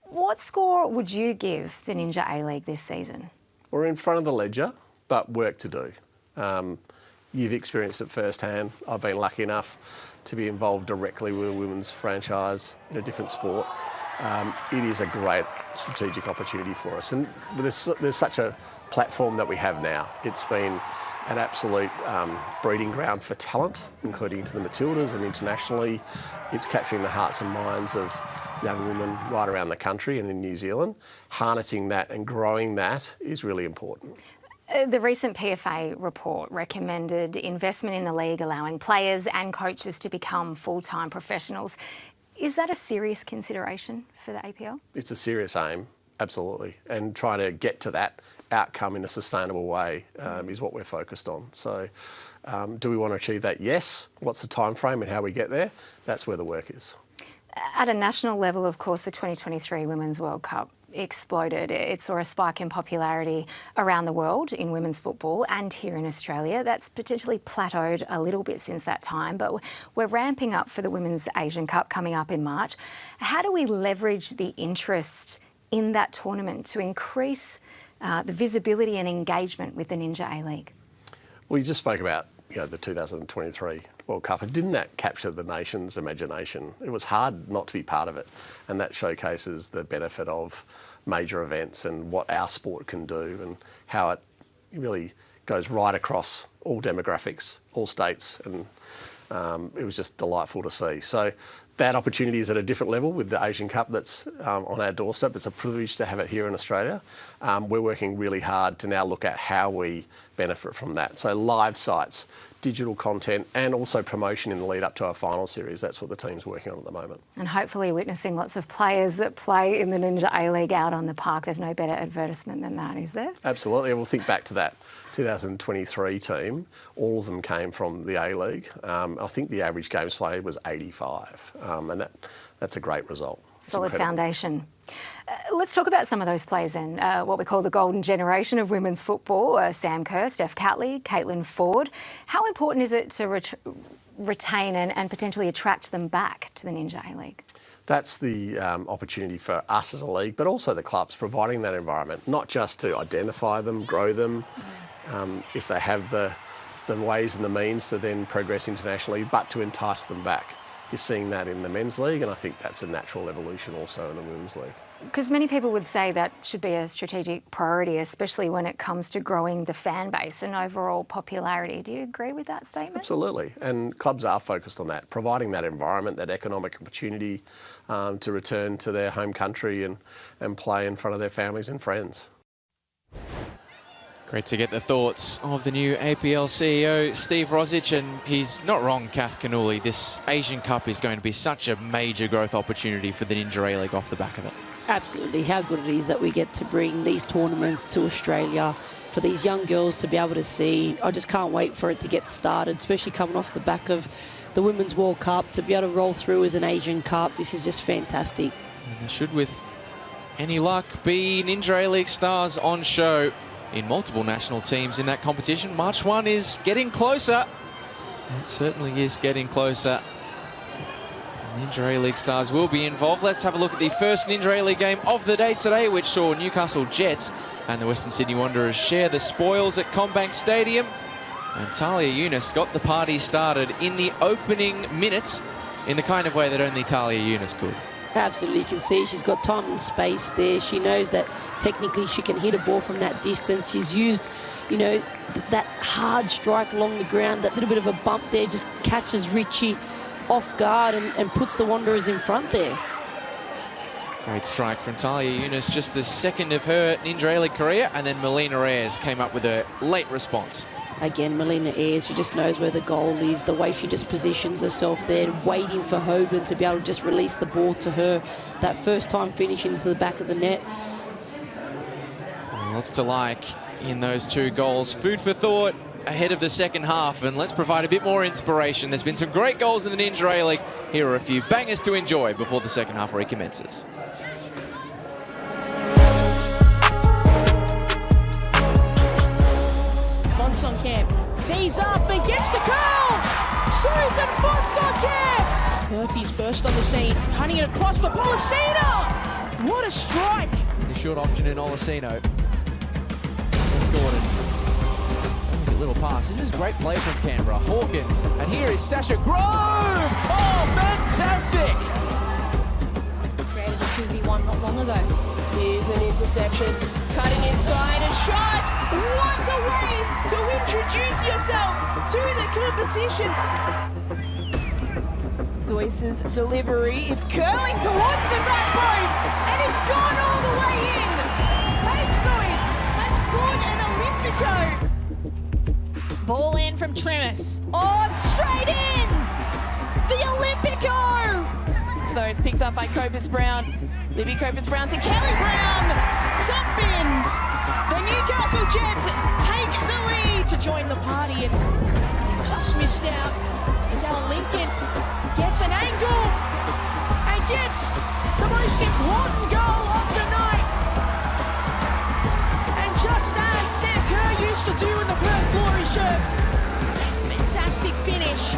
What score would you give the Ninja A-League this season? We're in front of the ledger, but work to do. You've experienced it firsthand. I've been lucky enough to be involved directly with a women's franchise in a different sport. It is a great strategic opportunity for us, and there's such a platform that we have now. It's been an absolute breeding ground for talent, including to the Matildas and internationally. It's capturing the hearts and minds of young women right around the country and in New Zealand. Harnessing that and growing that is really important. The recent PFA report recommended investment in the league, allowing players and coaches to become full-time professionals. Is that a serious consideration for the APL? It's a serious aim, absolutely. And trying to get to that outcome in a sustainable way is what we're focused on. So do we want to achieve that? Yes. What's the time frame and how we get there? That's where the work is. At a national level, of course, the 2023 Women's World Cup exploded. It saw a spike in popularity around the world in women's football and here in Australia. That's potentially plateaued a little bit since that time, but we're ramping up for the Women's Asian Cup coming up in March. How do we leverage the interest in that tournament to increase the visibility and engagement with the Ninja A-League? Well, you just spoke about the 2023 World Cup, and didn't that capture the nation's imagination? It was hard not to be part of it, and that showcases the benefit of major events and what our sport can do and how it really goes right across all demographics, all states, and it was just delightful to see. So that opportunity is at a different level with the Asian Cup that's on our doorstep. It's a privilege to have it here in Australia. We're working really hard to now look at how we benefit from that. So live sites, digital content, and also promotion in the lead up to our final series. That's what the team's working on at the moment. And hopefully witnessing lots of players that play in the Ninja A-League out on the park. There's no better advertisement than that, is there? Absolutely. We'll think back to that 2023 team. All of them came from the A-League. I think the average games played was 85, and that's a great result. Solid foundation. Let's talk about some of those players then, what we call the golden generation of women's football, Sam Kerr, Steph Catley, Caitlin Ford. How important is it to retain and potentially attract them back to the Ninja A-League? That's the opportunity for us as a league, but also the clubs, providing that environment, not just to identify them, grow them, if they have the ways and the means to then progress internationally, but to entice them back. You're seeing that in the men's league, and I think that's a natural evolution also in the women's league. Because many people would say that should be a strategic priority, especially when it comes to growing the fan base and overall popularity. Do you agree with that statement? Absolutely, and clubs are focused on that, providing that environment, that economic opportunity to return to their home country and play in front of their families and friends. Great to get the thoughts of the new APL CEO, Steve Rosic, and he's not wrong, Kath Canuli. This Asian Cup is going to be such a major growth opportunity for the Ninja A-League off the back of it. Absolutely. How good it is that we get to bring these tournaments to Australia for these young girls to be able to see. I just can't wait for it to get started, especially coming off the back of the Women's World Cup, to be able to roll through with an Asian Cup. This is just fantastic. And there should, with any luck, be Ninja A-League stars on show in multiple national teams in that competition. March 1 is getting closer. It certainly is getting closer. Ninja A-League stars will be involved. Let's have a look at the first Ninja A-League game of the day today, which saw Newcastle Jets and the Western Sydney Wanderers share the spoils at CommBank Stadium. And Talia Younis got the party started in the opening minutes in the kind of way that only Talia Younis could. Absolutely, you can see she's got time and space there. She knows that technically she can hit a ball from that distance. She's used, that hard strike along the ground, that little bit of a bump there just catches Richie off guard and puts the Wanderers in front there. Great strike from Talia Younis, just the second of her Ninja A-League career, and then Melina Reyes came up with a late response. Again, Melina Ayres, she just knows where the goal is, the way she just positions herself there, waiting for Hoban to be able to just release the ball to her. That first time finish into the back of the net. Lots to like in those two goals. Food for thought ahead of the second half, and let's provide a bit more inspiration. There's been some great goals in the Ninja A-League. Here are a few bangers to enjoy before the second half recommences. Fonson tees up and gets the curl! Susan Fonson! Murphy's first on the scene, hunting it across for Policina! What a strike! The short option in Olasino. Gordon. A little pass. This is great play from Canberra. Hawkins. And here is Sasha Grove! Oh, fantastic! Created a 2v1 not long ago. Here's an interception. Cutting inside, a shot! What a way to introduce yourself to the competition! Zois's delivery, it's curling towards the back post, and it's gone all the way in! Paige Zois has scored an Olympico! Ball in from Tremis. On straight in! The Olympico! So it's picked up by Copus Brown. Libby Copus Brown to Kelly Brown! Top bins! The Newcastle Jets take the lead to join the party and just missed out as Ella Lincoln gets an angle and gets the most important goal of the night. And just as Sam Kerr used to do in the Perth Glory shirts, fantastic finish.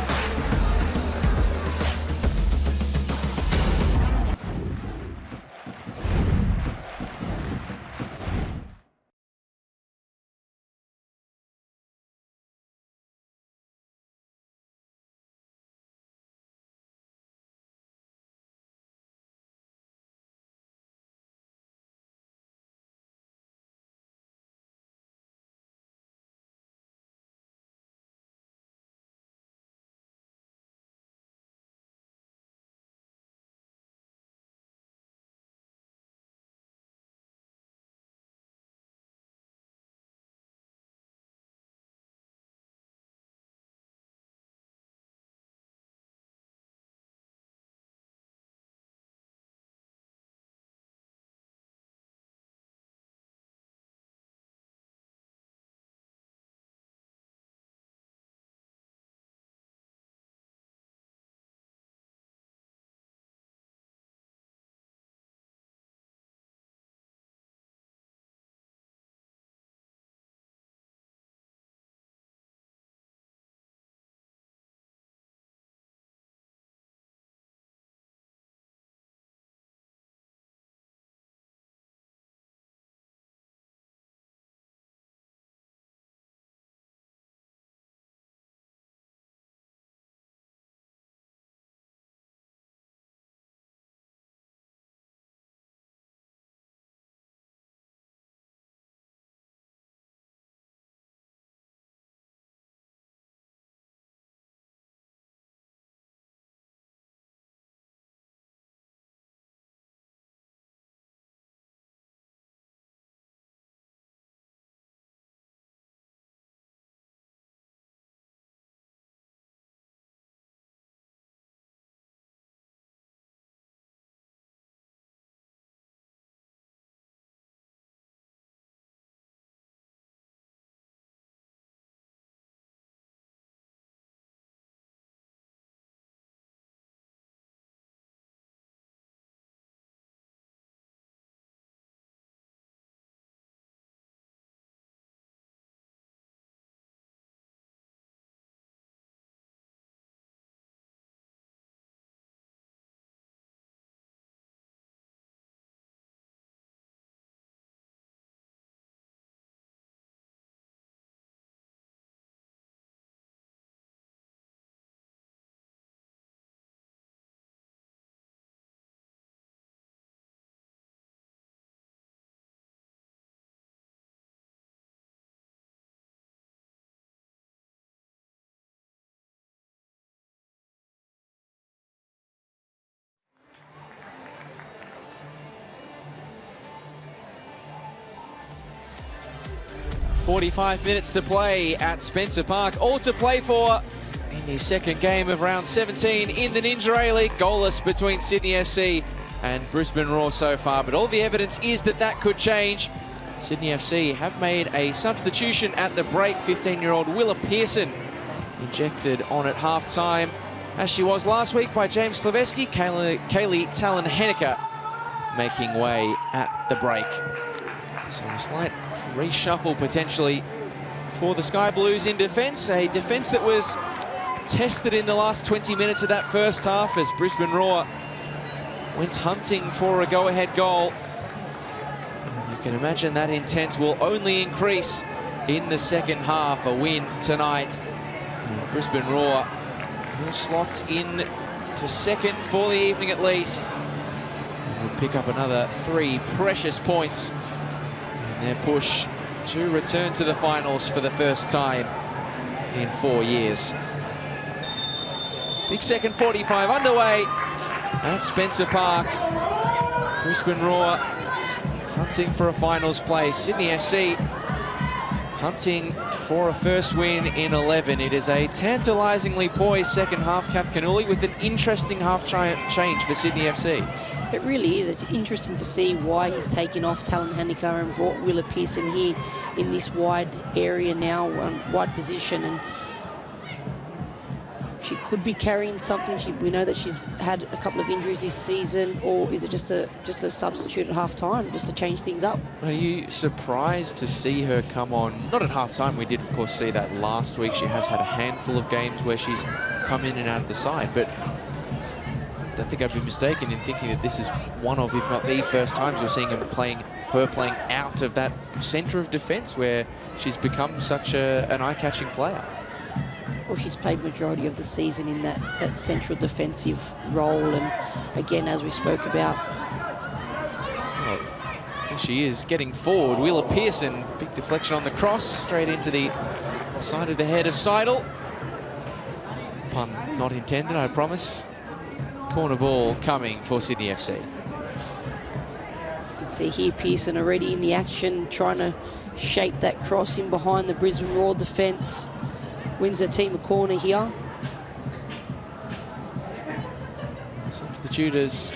.45 minutes to play at Spencer Park. All to play for in the second game of round 17 in the Ninja A-League. Goalless between Sydney FC and Brisbane Roar so far, but all the evidence is that that could change. Sydney FC have made a substitution at the break. 15-year-old Willa Pearson injected on at half-time. as she was last week by James Slaveski. Kaylee Talon-Henniker making way at the break. So a slight reshuffle potentially for the Sky Blues in defence. A defence that was tested in the last 20 minutes of that first half as Brisbane Roar went hunting for a go-ahead goal. You can imagine that intent will only increase in the second half. A win tonight. Brisbane Roar will slot in to second for the evening at least. And will pick up another 3 precious points in their push to return to the finals for the first time in 4 years. Big second 45 underway at Spencer Park. Brisbane Roar hunting for a finals place. Sydney FC hunting for a first win in 11. It is a tantalisingly poised second half, Kath Canuli, with an interesting half change for Sydney FC. It really is. It's interesting to see why he's taken off Talon-Henniker and brought Willa Pearson here in this wide area now, wide position. And she could be carrying something. We know that she's had a couple of injuries this season, or is it just a substitute at half-time, just to change things up? Are you surprised to see her come on? Not at half-time. We did, of course, see that last week. She has had a handful of games where she's come in and out of the side, but I don't think I'd be mistaken in thinking that this is one of, if not the first times we're seeing her playing out of that centre of defence where she's become such an eye-catching player. Well, she's played majority of the season in that central defensive role, and again, as we spoke about. Well, here she is getting forward. Willa Pearson, big deflection on the cross, straight into the side of the head of Seidel. Pun not intended, I promise. Corner ball coming for Sydney FC. You can see here Pearson already in the action, trying to shape that cross in behind the Brisbane Roar defence. Wins her team a corner here. Substitute has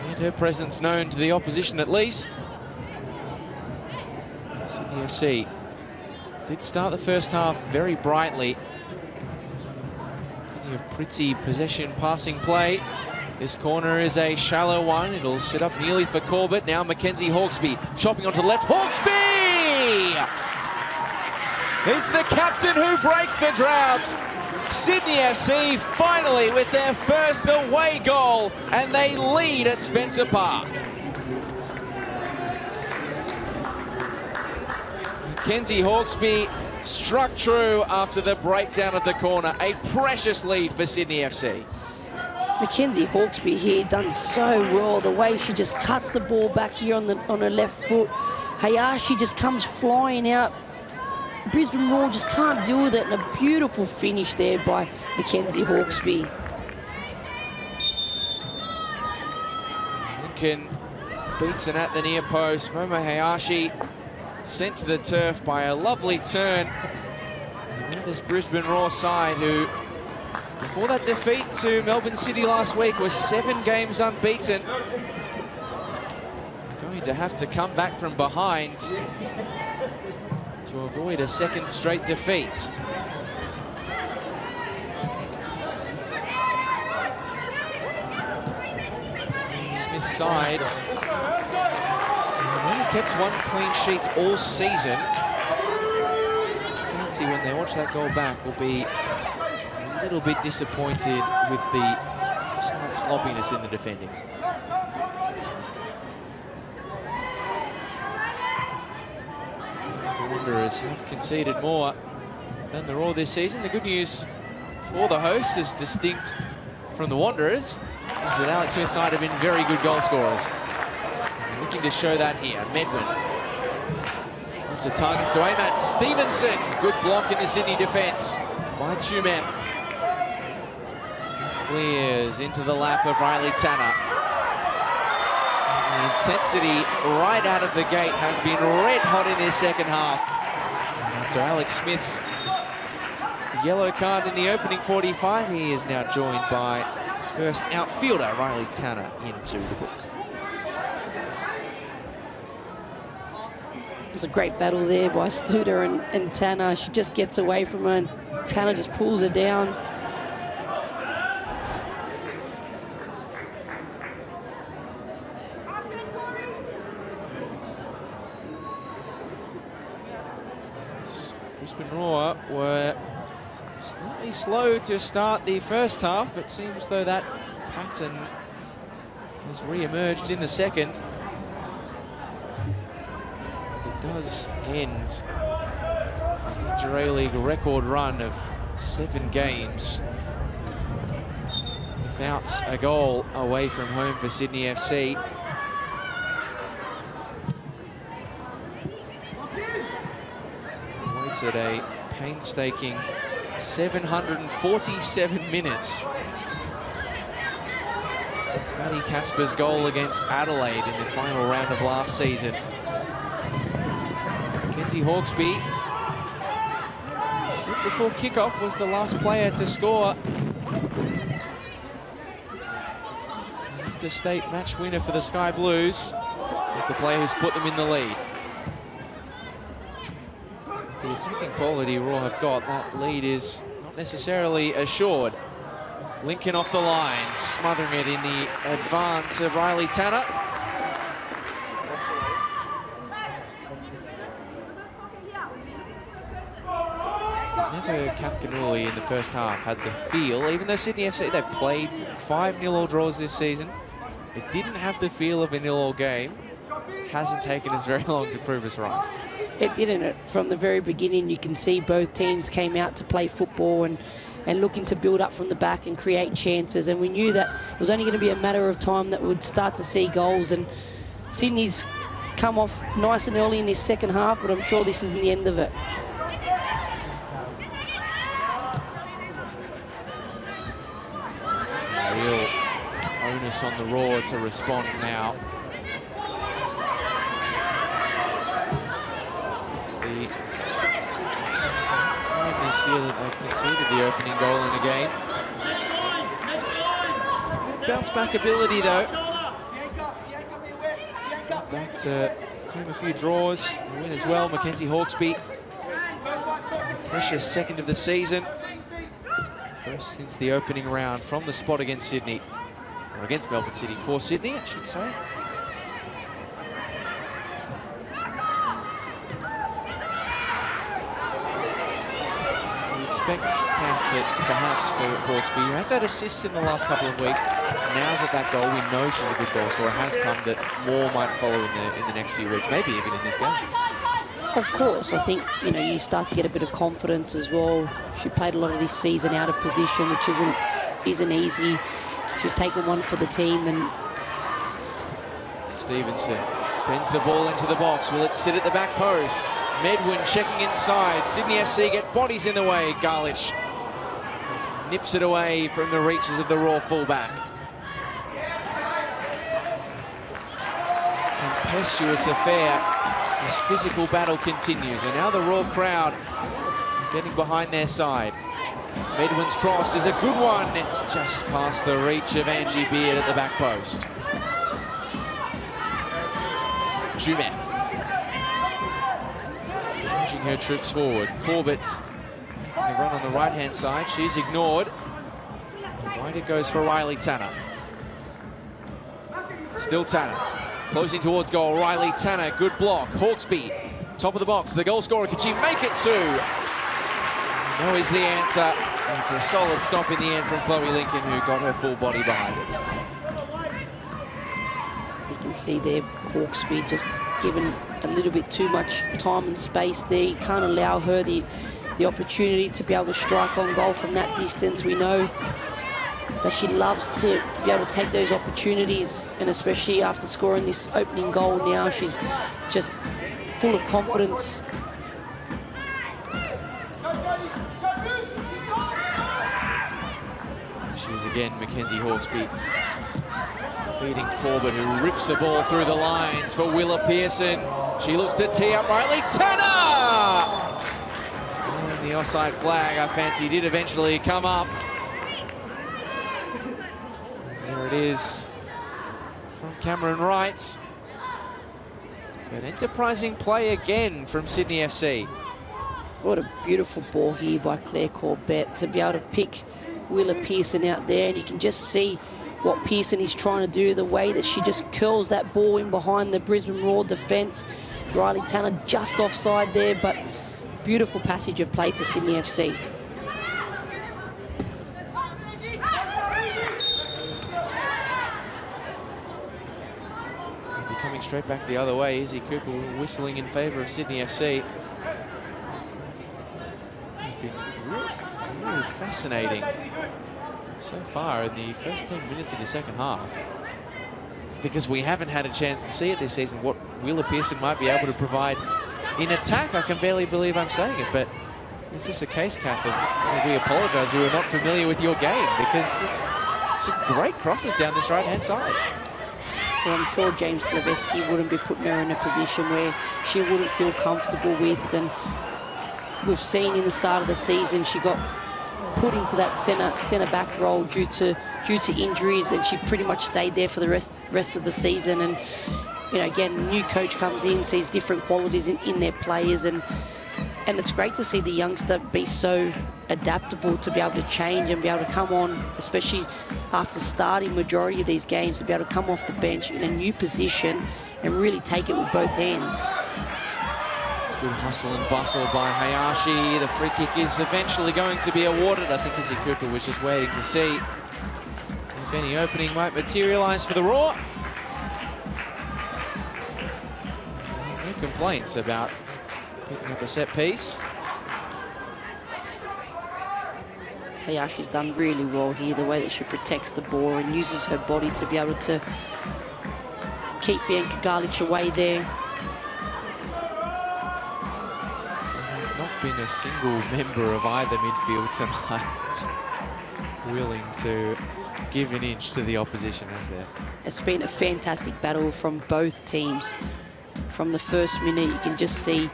made her presence known to the opposition at least. Sydney FC did start the first half very brightly. Plenty of pretty possession passing play. This corner is a shallow one. It'll sit up nearly for Corbett. Now Mackenzie Hawkesby chopping onto the left. Hawkesby! It's the captain who breaks the drought. Sydney FC finally with their first away goal, and they lead at Spencer Park. Mackenzie Hawkesby struck true after the breakdown of the corner. A precious lead for Sydney FC. Mackenzie Hawkesby here done so well. The way she just cuts the ball back here on her left foot. Hayashi just comes flying out. Brisbane Roar just can't deal with it, and a beautiful finish there by Mackenzie Hawkesby. Lincoln beats it at the near post. Momo Hayashi sent to the turf by a lovely turn. And this Brisbane Roar side who, before that defeat to Melbourne City last week, was 7 games unbeaten. Going to have to come back from behind to avoid a second straight defeat. Smith's side only kept 1 clean sheet all season. Fancy when they watch that goal back will be a little bit disappointed with the slight sloppiness in the defending. Wanderers have conceded more than the Roar this season. The good news for the hosts, as distinct from the Wanderers, is that Alex Smith's side have been very good goal scorers. Looking to show that here. Medwin. Lots of targets to aim at. Stevenson. Good block in the Sydney defence by Tumeth. Clears into the lap of Riley Tanner. The intensity right out of the gate has been red hot in this second half. After Alex Smith's yellow card in the opening 45, he is now joined by his first outfielder, Riley Tanner, into the book. It was a great battle there by Studer and Tanner. She just gets away from her, and Tanner just pulls her down. Brisbane Roar were slightly slow to start the first half. It seems though that pattern has re-emerged in the second. It does end an Inter-A-League record run of 7 games without a goal away from home for Sydney FC. Waited a painstaking 747 minutes since Matty Casper's goal against Adelaide in the final round of last season. Mackenzie Hawkesby, said before kickoff, was the last player to score. Interstate match winner for the Sky Blues is the player who's put them in the lead. The attacking quality Raw have got, that lead is not necessarily assured. Lincoln off the line, smothering it in the advance of Riley Tanner. Never Kafkanuli in the first half had the feel, even though Sydney FC, they've played 5 0-all draws this season. It didn't have the feel of a 0-all game. Hasn't taken us very long to prove us right. It didn't. From the very beginning, you can see both teams came out to play football and looking to build up from the back and create chances. And we knew that it was only going to be a matter of time that we'd start to see goals. And Sydney's come off nice and early in this second half, but I'm sure this isn't the end of it. Real onus on the Raw to respond now. It's the time this year that they've conceded the opening goal in a game. Bounce back ability though. Back to home a few draws, a win as well. Mackenzie Hawkesby, precious second of the season. First since the opening round from the spot against Sydney, or against Melbourne City for Sydney, I should say. Do you expect, Taff, that perhaps for Hawkesby, who has had assists in the last couple of weeks, now that goal, we know she's a good goal scorer, has come, that more might follow in the next few weeks, maybe even in this game? Of course, I think, you know, you start to get a bit of confidence as well. She played a lot of this season out of position, which isn't easy. She's taken one for the team. And Stevenson bends the ball into the box. Will it sit at the back post? Medwin checking inside. Sydney FC get bodies in the way. Garlich nips it away from the reaches of the Raw fullback. It's a tempestuous affair. This physical battle continues, and now the Raw crowd getting behind their side. Medwin's cross is a good one. It's just past the reach of Angie Beard at the back post. Jumeth pushing her troops forward. Corbett's making the run on the right-hand side. She's ignored. Wide it goes for Riley Tanner. Still Tanner. Closing towards goal, Riley Tanner, good block. Hawkesby, top of the box, the goal scorer, can she make it too? No is the answer. It's a solid stop in the end from Chloe Lincoln, who got her full body behind it. you can see there, Hawkesby just given a little bit too much time and space there. You can't allow her the opportunity to be able to strike on goal from that distance. We know that she loves to be able to take those opportunities, and especially after scoring this opening goal now, she's just full of confidence. She is again Mackenzie Hawkesby feeding Corbett, who rips the ball through the lines for Willa Pearson. She looks to tee up Riley Tanner! And the offside flag, I fancy, did eventually come up. There it is from Cameron Wright. An enterprising play again from Sydney FC. What a beautiful ball here by Claire Corbett to be able to pick Willa Pearson out there, and you can just see what Pearson is trying to do, the way that she just curls that ball in behind the Brisbane Roar defence. Riley Tanner just offside there, but beautiful passage of play for Sydney FC. Coming straight back the other way, Izzy Cooper whistling in favour of Sydney FC. It's been really fascinating so far in the first 10 minutes of the second half, because we haven't had a chance to see it this season, what Wheeler Pearson might be able to provide in attack. I can barely believe I'm saying it, but is this a case, Kath, of we apologise, we were not familiar with your game, because some great crosses down this right-hand side. Well, I'm sure James Slaveski wouldn't be putting her in a position where she wouldn't feel comfortable with, and we've seen in the start of the season she got put into that centre back role due to injuries, and she pretty much stayed there for the rest of the season. And you know, again, new coach comes in, sees different qualities in their players, and it's great to see the youngster be so adaptable to be able to change and be able to come on, especially after starting majority of these games, to be able to come off the bench in a new position and really take it with both hands. It's good hustle and bustle by Hayashi. The free kick is eventually going to be awarded. I think Izzy Cooper was just waiting to see if any opening might materialise for the Raw. No complaints about picking up a set piece. Hayashi's done really well here, the way that she protects the ball and uses her body to be able to keep Bianca Garlich away there. There's not been a single member of either midfield tonight willing to give an inch to the opposition, has there? It's been a fantastic battle from both teams. From the first minute, you can just see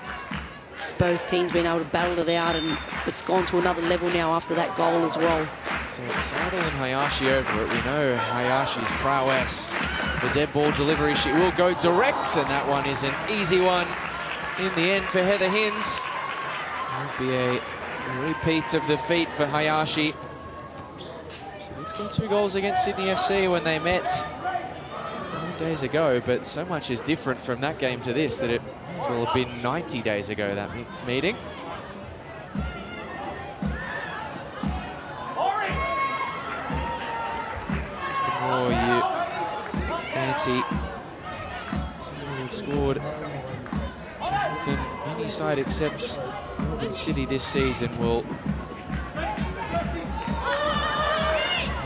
both teams being able to battle it out, and it's gone to another level now after that goal as well. So it's Seidel and Hayashi over it. We know Hayashi's prowess for dead ball delivery. She will go direct, and that one is an easy one in the end for Heather Hinds. Will be a repeat of the feat for Hayashi. She did score 2 goals against Sydney FC when they met 9 days ago, but so much is different from that game to this that it as well have been 90 days ago, that meeting. Oh, you fancy someone who've scored than any side except Melbourne City this season will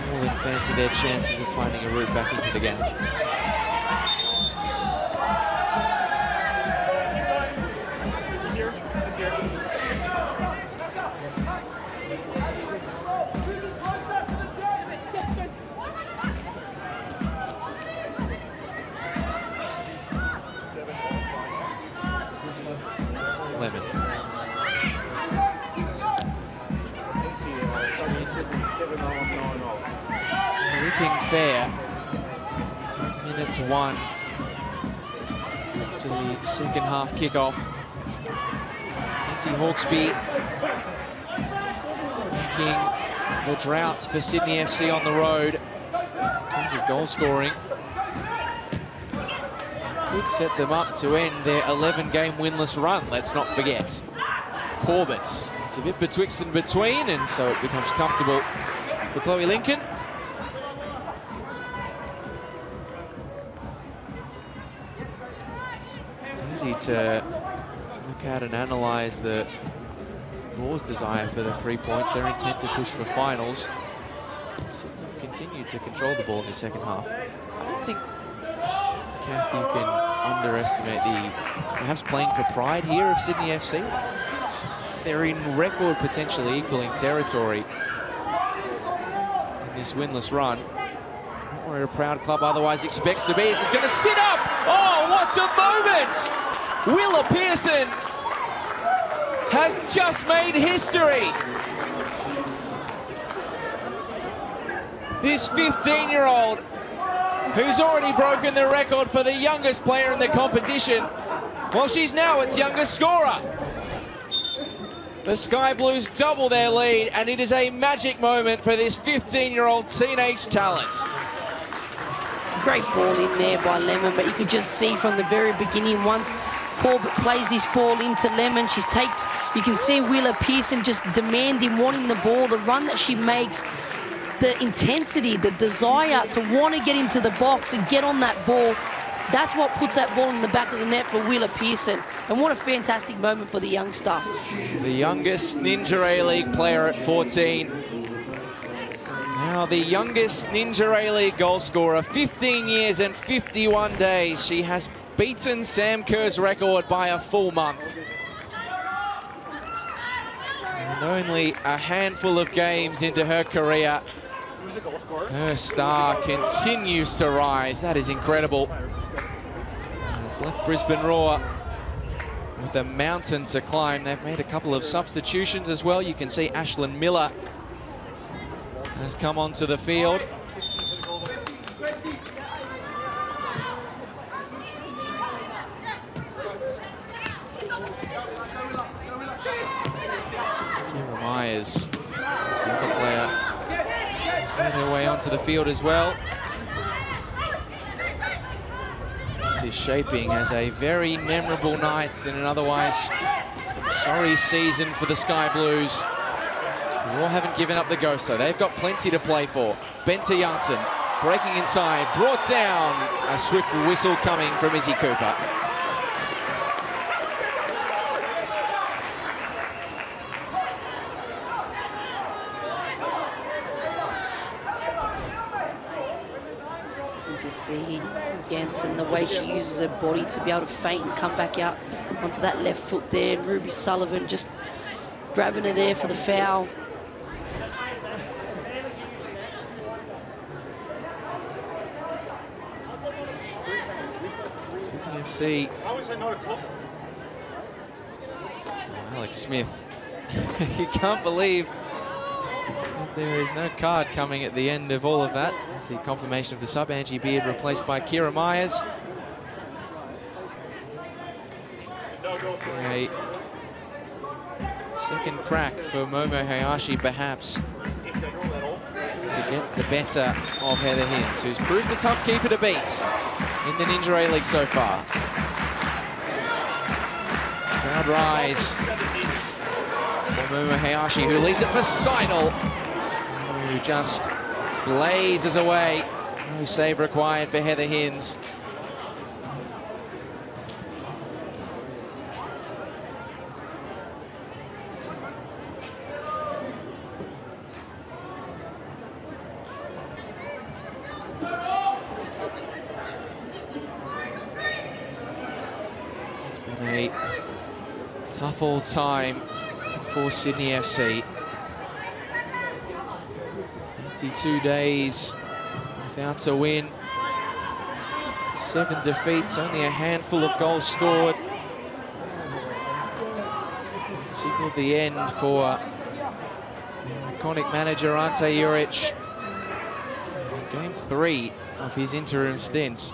more than fancy their chances of finding a route back into the game. Lemon. Ripping fair. Minutes 1 after the second half kickoff. Nancy Hawkesby making the drought for Sydney FC on the road in terms of goal scoring. Could set them up to end their 11-game winless run, let's not forget. Corbett's, it's a bit betwixt and between, and so it becomes comfortable for Chloe Lincoln. Easy to look at and analyse the Raw's desire for the 3 points, their intent to push for finals. So they've continued to control the ball in the second half. I don't think, Kath, you can underestimate the perhaps playing for pride here of Sydney FC. They're in record potentially equaling territory in this winless run. Not where a proud club otherwise expects to be. It's going to sit up. Oh, what a moment! Willa Pearson has just made history. This 15-year-old who's already broken the record for the youngest player in the competition. Well, she's now its youngest scorer. The Sky Blues double their lead, and it is a magic moment for this 15-year-old teenage talent. Great ball in there by Lemon, but you could just see from the very beginning, once Corbett plays this ball into Lemon. You can see Wheeler Pearson just demanding, wanting the ball. The run that she makes, the intensity, the desire to want to get into the box and get on that ball. That's what puts that ball in the back of the net for Wheeler Pearson. And what a fantastic moment for the youngster. The youngest Ninja A-League player at 14. Now the youngest Ninja A-League goal scorer, 15 years and 51 days. She has beaten Sam Kerr's record by a full month. And only a handful of games into her career, her star continues to rise. That is incredible. And it's left Brisbane Roar with a mountain to climb. They've made a couple of substitutions as well. You can see Ashlyn Miller has come onto the field. Kira Myers is the other player. She's made her way onto the field as well. This is shaping as a very memorable night in an otherwise sorry season for the Sky Blues. The Roar haven't given up the ghost, though. They've got plenty to play for. Bente Janssen breaking inside, brought down. A swift whistle coming from Izzy Cooper. You just see Janssen, the way she uses her body to be able to feint and come back out onto that left foot there. And Ruby Sullivan just grabbing her there for the foul. FC. Alex Smith. You can't believe that there is no card coming at the end of all of that. It's the confirmation of the sub. Angie Beard replaced by Kira Myers. A second crack for Momo Hayashi, perhaps, to get the better of Heather Hinds, who's proved a tough keeper to beat in the Ninja A-League so far. Crowd rise for Momo Hayashi, who leaves it for Seidel, who just blazes away. No save required for Heather Hinds. A tough all time for Sydney FC. 82 days without a win. 7 defeats, only a handful of goals scored. Signaled the end for iconic manager Ante Juric. In game 3 of his interim stint,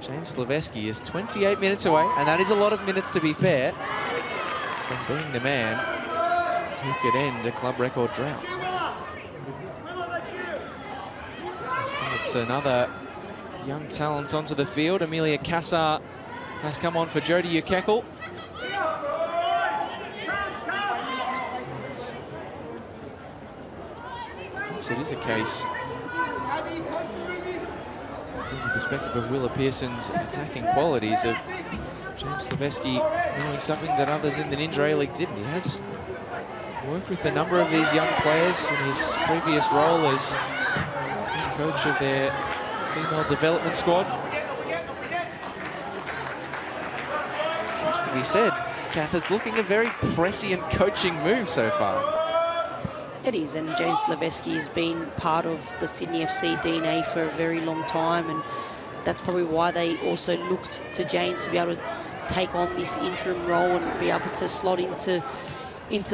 James Slaveski is 28 minutes away, and that is a lot of minutes, to be fair, from being the man who could end a club record drought. It's another young talent onto the field. Amelia Cassar has come on for Jodie Ukekel. Perhaps it is a case, from the perspective of Wheeler Pearson's attacking qualities, of James Slaveski knowing something that others in the Ninja A-League didn't. He has worked with a number of these young players in his previous role as coach of their female development squad. Has to be said, Kath, it's looking a very prescient coaching move so far. It is, and James Slaveski has been part of the Sydney FC DNA for a very long time, and that's probably why they also looked to James to be able to take on this interim role and be able to slot into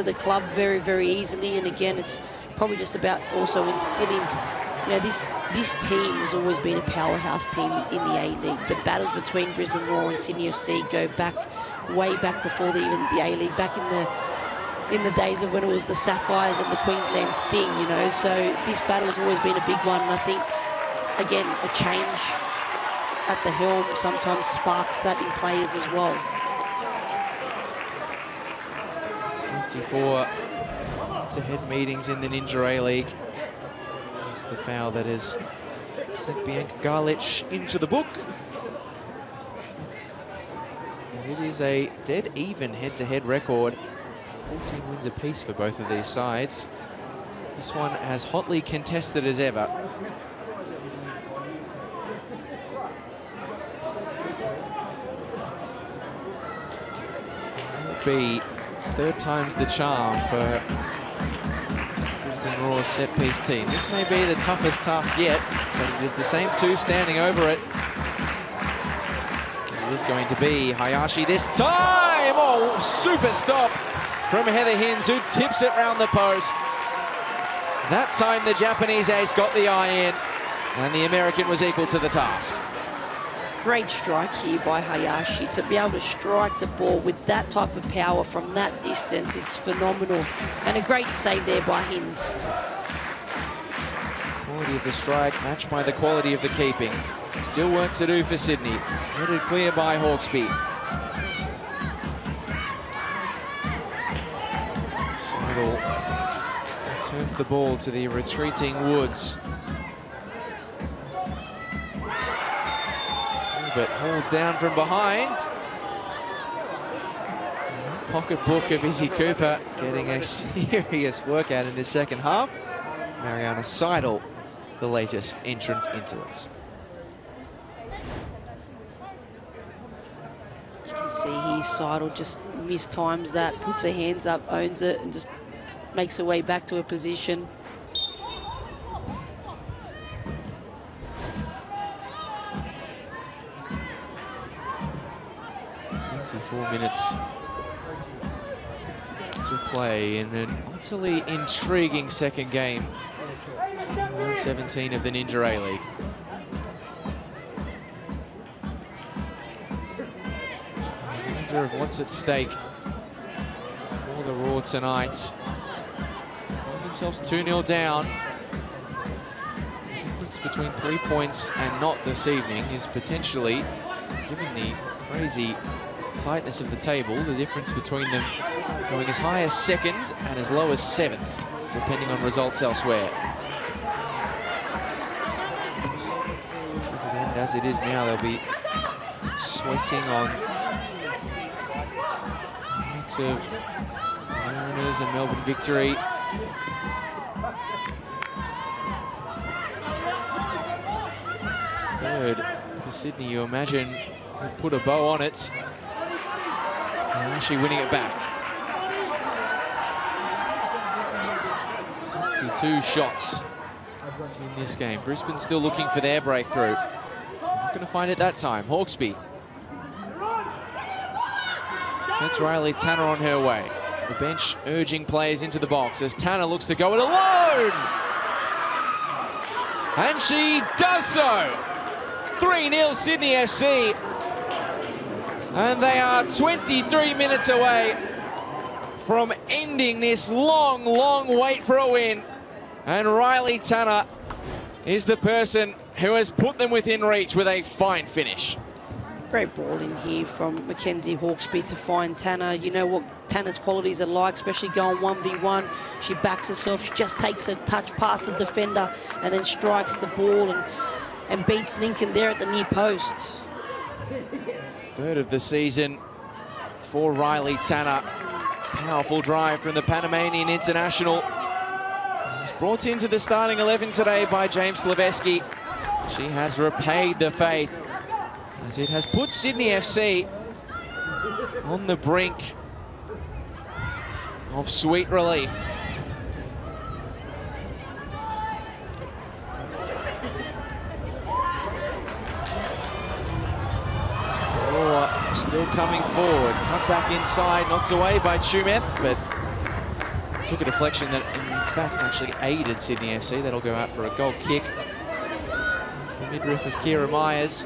the club very, very easily. And again, it's probably just about also instilling, you know, this team has always been a powerhouse team in the A-League. The battles between Brisbane Roar and Sydney FC go back, way back before even the A-League, back in the days of when it was the Sapphires and the Queensland Sting, you know. So this battle's always been a big one, and I think, again, a change at the helm sometimes sparks that in players as well. 54 head-to-head meetings in the Ninja A-League. It's the foul that has sent Bianca Garlich into the book. And it is a dead even head-to-head record. 14 wins apiece for both of these sides. This one as hotly contested as ever. Be third time's the charm for Brisbane Roar's set-piece team. This may be the toughest task yet, but it is the same two standing over it. It is going to be Hayashi this time. Oh, super stop from Heather Hinz, who tips it round the post. That time the Japanese ace got the eye in, and the American was equal to the task. Great strike here by Hayashi. To be able to strike the ball with that type of power from that distance is phenomenal. And a great save there by Hinz. Quality of the strike matched by the quality of the keeping. Still work to do for Sydney. Headed clear by Hawkesby. Seidel returns the ball to the retreating Woods. But hauled down from behind. Pocketbook of Izzy Cooper getting a serious workout in the second half. Mariana Seidel, the latest entrant into it. You can see here Seidel just mistimes that, puts her hands up, owns it, and just makes her way back to her position. 24 minutes to play in an utterly intriguing second game. Round 17 of the Ninja A-League. Reminder of what's at stake for the Roar tonight. Find themselves 2-0 down. The difference between 3 points and not this evening is potentially, given the crazy tightness of the table, the difference between them going as high as second and as low as seventh, depending on results elsewhere. And as it is now, they'll be sweating on a mix of Mariners and Melbourne Victory. Third for Sydney, you imagine, will put a bow on it. And actually winning it back. 22 shots in this game. Brisbane still looking for their breakthrough. Not going to find it that time. Hawkesby sets Riley Tanner on her way. The bench urging players into the box as Tanner looks to go it alone. And she does so. 3-0 Sydney FC. And they are 23 minutes away from ending this long, long wait for a win. And Riley Tanner is the person who has put them within reach with a fine finish. Great ball in here from Mackenzie Hawkesby to find Tanner. You know what Tanner's qualities are like, especially going 1v1. She backs herself, she just takes a touch past the defender and then strikes the ball and beats Lincoln there at the near post. Third of the season for Riley Tanner. Powerful drive from the Panamanian international. Was brought into the starting 11 today by James Slaveski. She has repaid the faith as it has put Sydney FC on the brink of sweet relief. Still coming forward, cut back inside, knocked away by Chumeth, but took a deflection that in fact actually aided Sydney FC. That'll go out for a goal kick. It's the midriff of Kira Myers.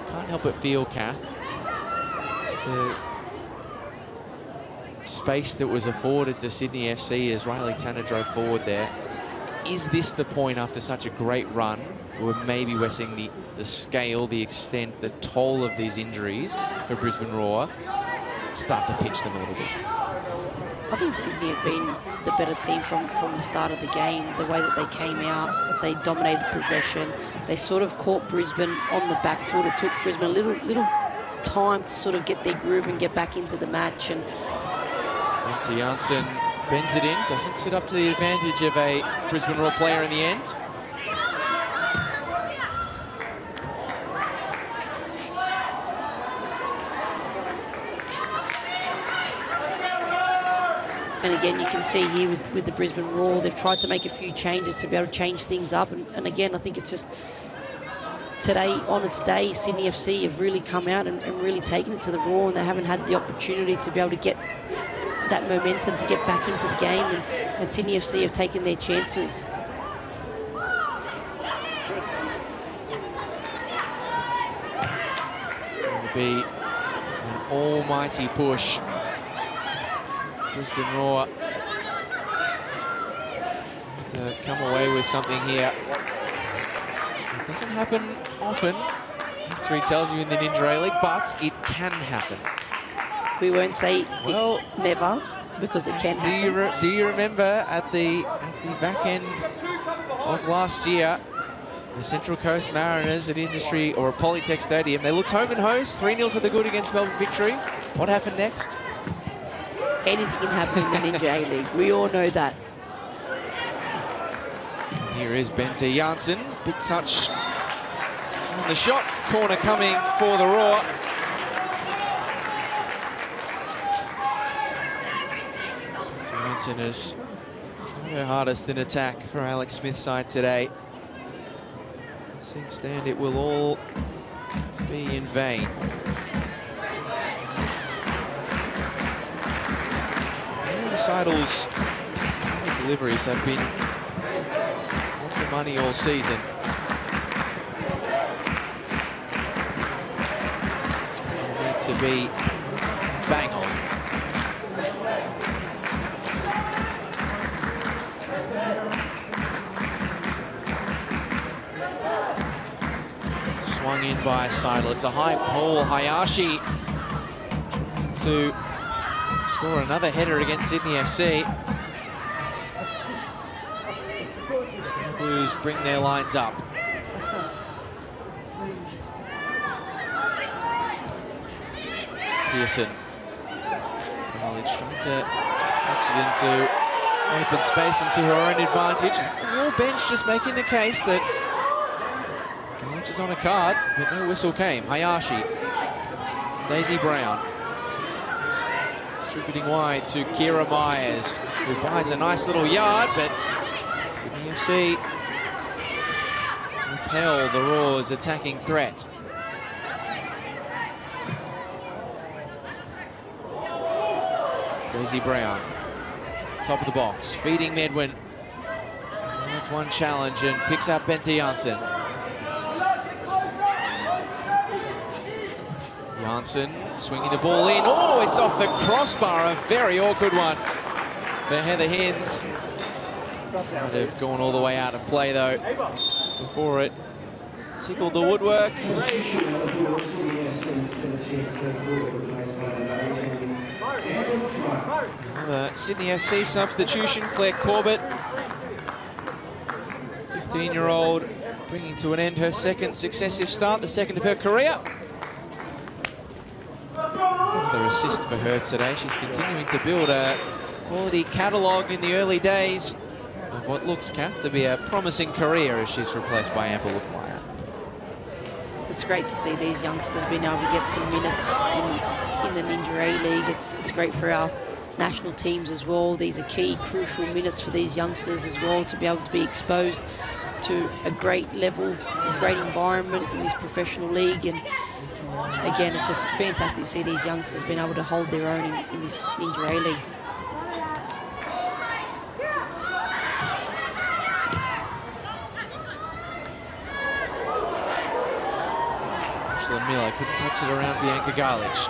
Can't help but feel, Kath, it's the space that was afforded to Sydney FC as Riley Tanner drove forward there. Is this the point after such a great run where maybe we're seeing the scale, the extent, the toll of these injuries for Brisbane Roar start to pinch them a little bit? I think Sydney have been the better team from the start of the game. The way that they came out, they dominated possession. They sort of caught Brisbane on the back foot. It took Brisbane a little time to sort of get their groove and get back into the match. And Bente Janssen bends it in, doesn't sit up to the advantage of a Brisbane Roar player in the end. And again, you can see here with the Brisbane Roar, they've tried to make a few changes to be able to change things up. And again, I think it's just today, on its day, Sydney FC have really come out and really taken it to the Roar, and they haven't had the opportunity to be able to get that momentum to get back into the game. And Sydney FC have taken their chances. It's going to be an almighty push. Brisbane Roar to come away with something here. It doesn't happen often, history tells you, in the Ninja A-League, but it can happen. We won't say Well, never, because it can happen. Do you remember at the back end of last year, the Central Coast Mariners at Industry or at Polytech Stadium, they looked home and host, 3-0 to the good against Melbourne Victory. What happened next? Anything can happen in the Ninja A-League. We all know that. Here is Bente Janssen. Big touch on the shot. Corner coming for the Roar. Bente Janssen has tried her hardest in attack for Alex Smith's side today. Since then, it will all be in vain. Recitals deliveries have been on the money all season. So we need to be bang on. Swung in by Seidel. It's a high pull. Hayashi to score another header against Sydney FC. Sky Blues bring their lines up. Pearson. College trying to touch it into open space and to her own advantage. Roar bench just making the case that College is on a card, but no whistle came. Hayashi. Daisy Brown. Distributing wide to Kira Myers, who buys a nice little yard, but Sydney FC repel the Roar's attacking threat. Daisy Brown, top of the box, feeding Medwin. That's one challenge and picks up Bente Janssen. Janssen swinging the ball in. Oh, it's off the crossbar. A very awkward one for Heather Hins. Might have gone all the way out of play, though, before it tickled the woodwork. Another Sydney FC substitution, Claire Corbett. 15-year-old bringing to an end her second successive start, the second of her career. Another assist for her today. She's continuing to build a quality catalogue in the early days of what looks to be a promising career as she's replaced by Amber Lookmeyer. It's great to see these youngsters being able to get some minutes in the Ninja A-League. It's great for our national teams as well. These are key, crucial minutes for these youngsters as well, to be able to be exposed to a great level, great environment in this professional league. And again, it's just fantastic to see these youngsters being able to hold their own in this Ninja A-League. Angela Miller couldn't touch it around Bianca Garlich.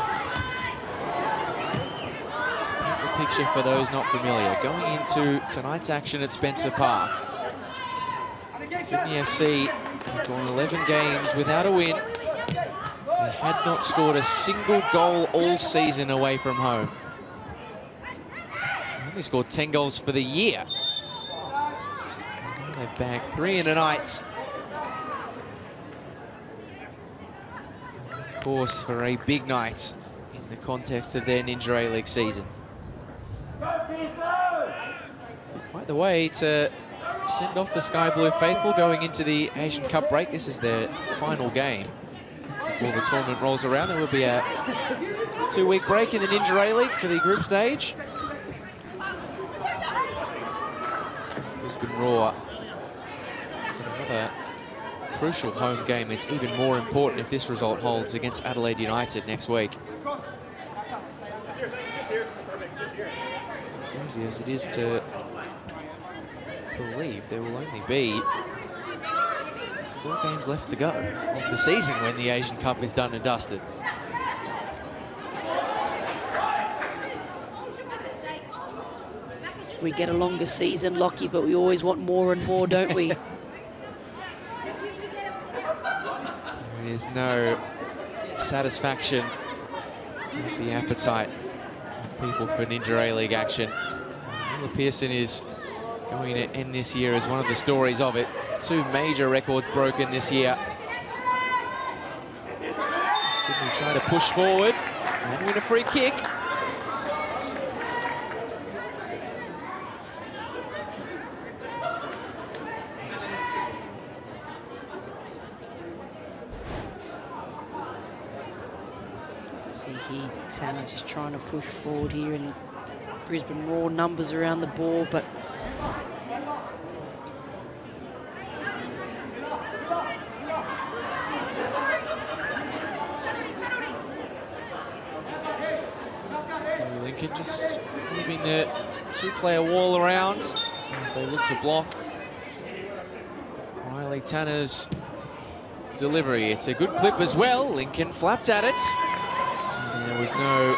To paint the picture for those not familiar, going into tonight's action at Spencer Park, Sydney FC have gone 11 games without a win. They had not scored a single goal all season away from home. Only scored 10 goals for the year. They've bagged 3 in a night. Of course, for a big night in the context of their Ninja A-League season. Quite the way to send off the Sky Blue faithful going into the Asian Cup break. This is their final game before the tournament rolls around. There will be a 2-week break in the Ninja A-League for the group stage. Brisbane Roar, another crucial home game. It's even more important if this result holds against Adelaide United next week. Easy as it is to believe, there will only be 4 games left to go of the season when the Asian Cup is done and dusted. So we get a longer season, Lockie, but we always want more and more, don't we? There's no satisfaction with the appetite of people for Ninja A-League action. Willa Pearson is going to end this year as one of the stories of it. 2 major records broken this year. Sydney trying to push forward and win a free kick. See here, Tanner just trying to push forward here, and Brisbane Roar numbers around the ball, but Lincoln just moving the 2-player wall around as they look to block Riley Tanner's delivery. It's a good clip as well. Lincoln flapped at it. And there was no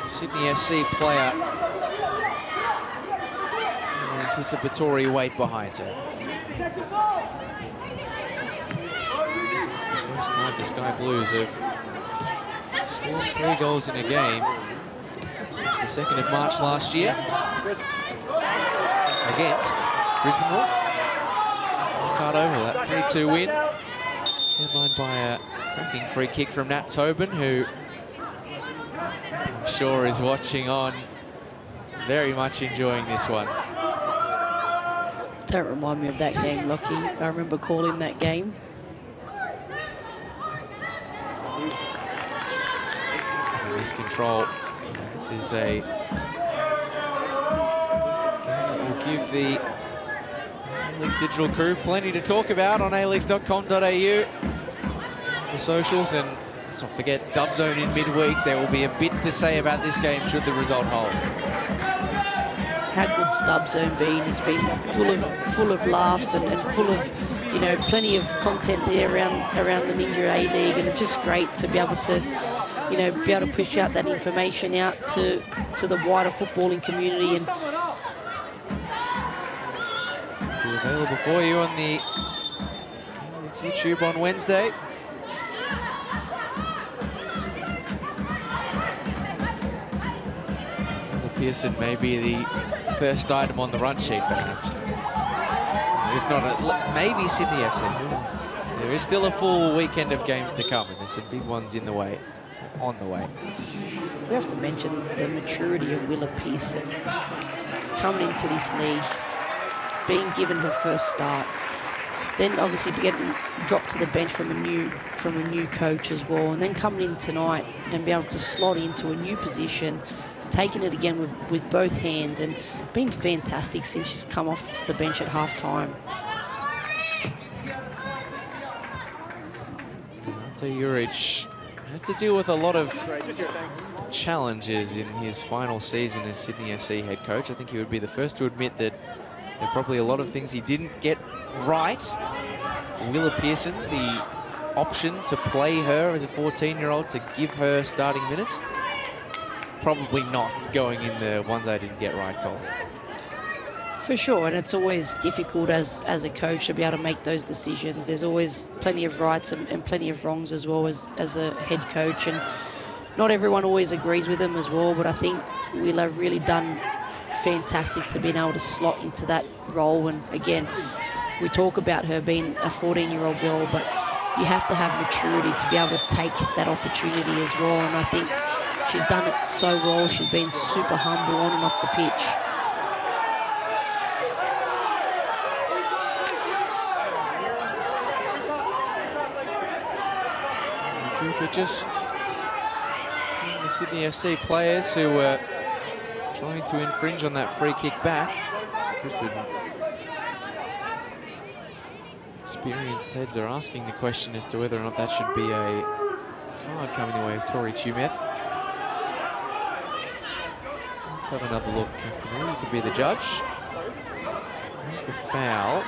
Sydney FC player in anticipatory weight behind her. It's the first time the Sky Blues have scored 3 goals in a game since the 2nd of March last year against Brisbane Roar. Ricardo with that 3-2 win, headlined by a cracking free kick from Nat Tobin, who I'm sure is watching on, very much enjoying this one. don't remind me of that game, Lockie. I remember calling that game. Miscontrol. This is a game that will give the A-League's digital crew plenty to talk about on aleagues.com.au. The socials, and let's not forget Dub Zone in midweek. There will be a bit to say about this game should the result hold. How good's Dub Zone been? It's been full of laughs and full of, you know, plenty of content there around the Ninja A-League, and it's just great to be able to, you know, be able to push out that information out to the wider footballing community. And be available for you on the YouTube on Wednesday. Pearson may be the first item on the run sheet, perhaps. If not, maybe Sydney FC. Who knows? There is still a full weekend of games to come, and there's some big ones on the way. we have to mention the maturity of Willa Pearson coming into this league, being given her first start, then obviously getting dropped to the bench from a new coach as well, and then coming in tonight and be able to slot into a new position, taking it again with both hands, and been fantastic since she's come off the bench at half-time. Ante Juric had to deal with a lot of challenges in his final season as Sydney FC head coach. I think he would be the first to admit that there are probably a lot of things he didn't get right. Willa Pearson, the option to play her as a 14-year-old, to give her starting minutes, probably not going in the ones I didn't get right, Cole. For sure, and it's always difficult as a coach to be able to make those decisions. There's always plenty of rights and plenty of wrongs as well as a head coach, and not everyone always agrees with them as well, but I think Willa really done fantastic to being able to slot into that role. And again, we talk about her being a 14-year-old girl, but you have to have maturity to be able to take that opportunity as well. And I think she's done it so well. She's been super humble on and off the pitch. Goalkeeper just the Sydney FC players who were trying to infringe on that free kick back. Brisbane experienced heads are asking the question as to whether or not that should be a card coming the way of Tori Tumeth. Let's have another look, Captain Moore. You can be the judge. There's the foul.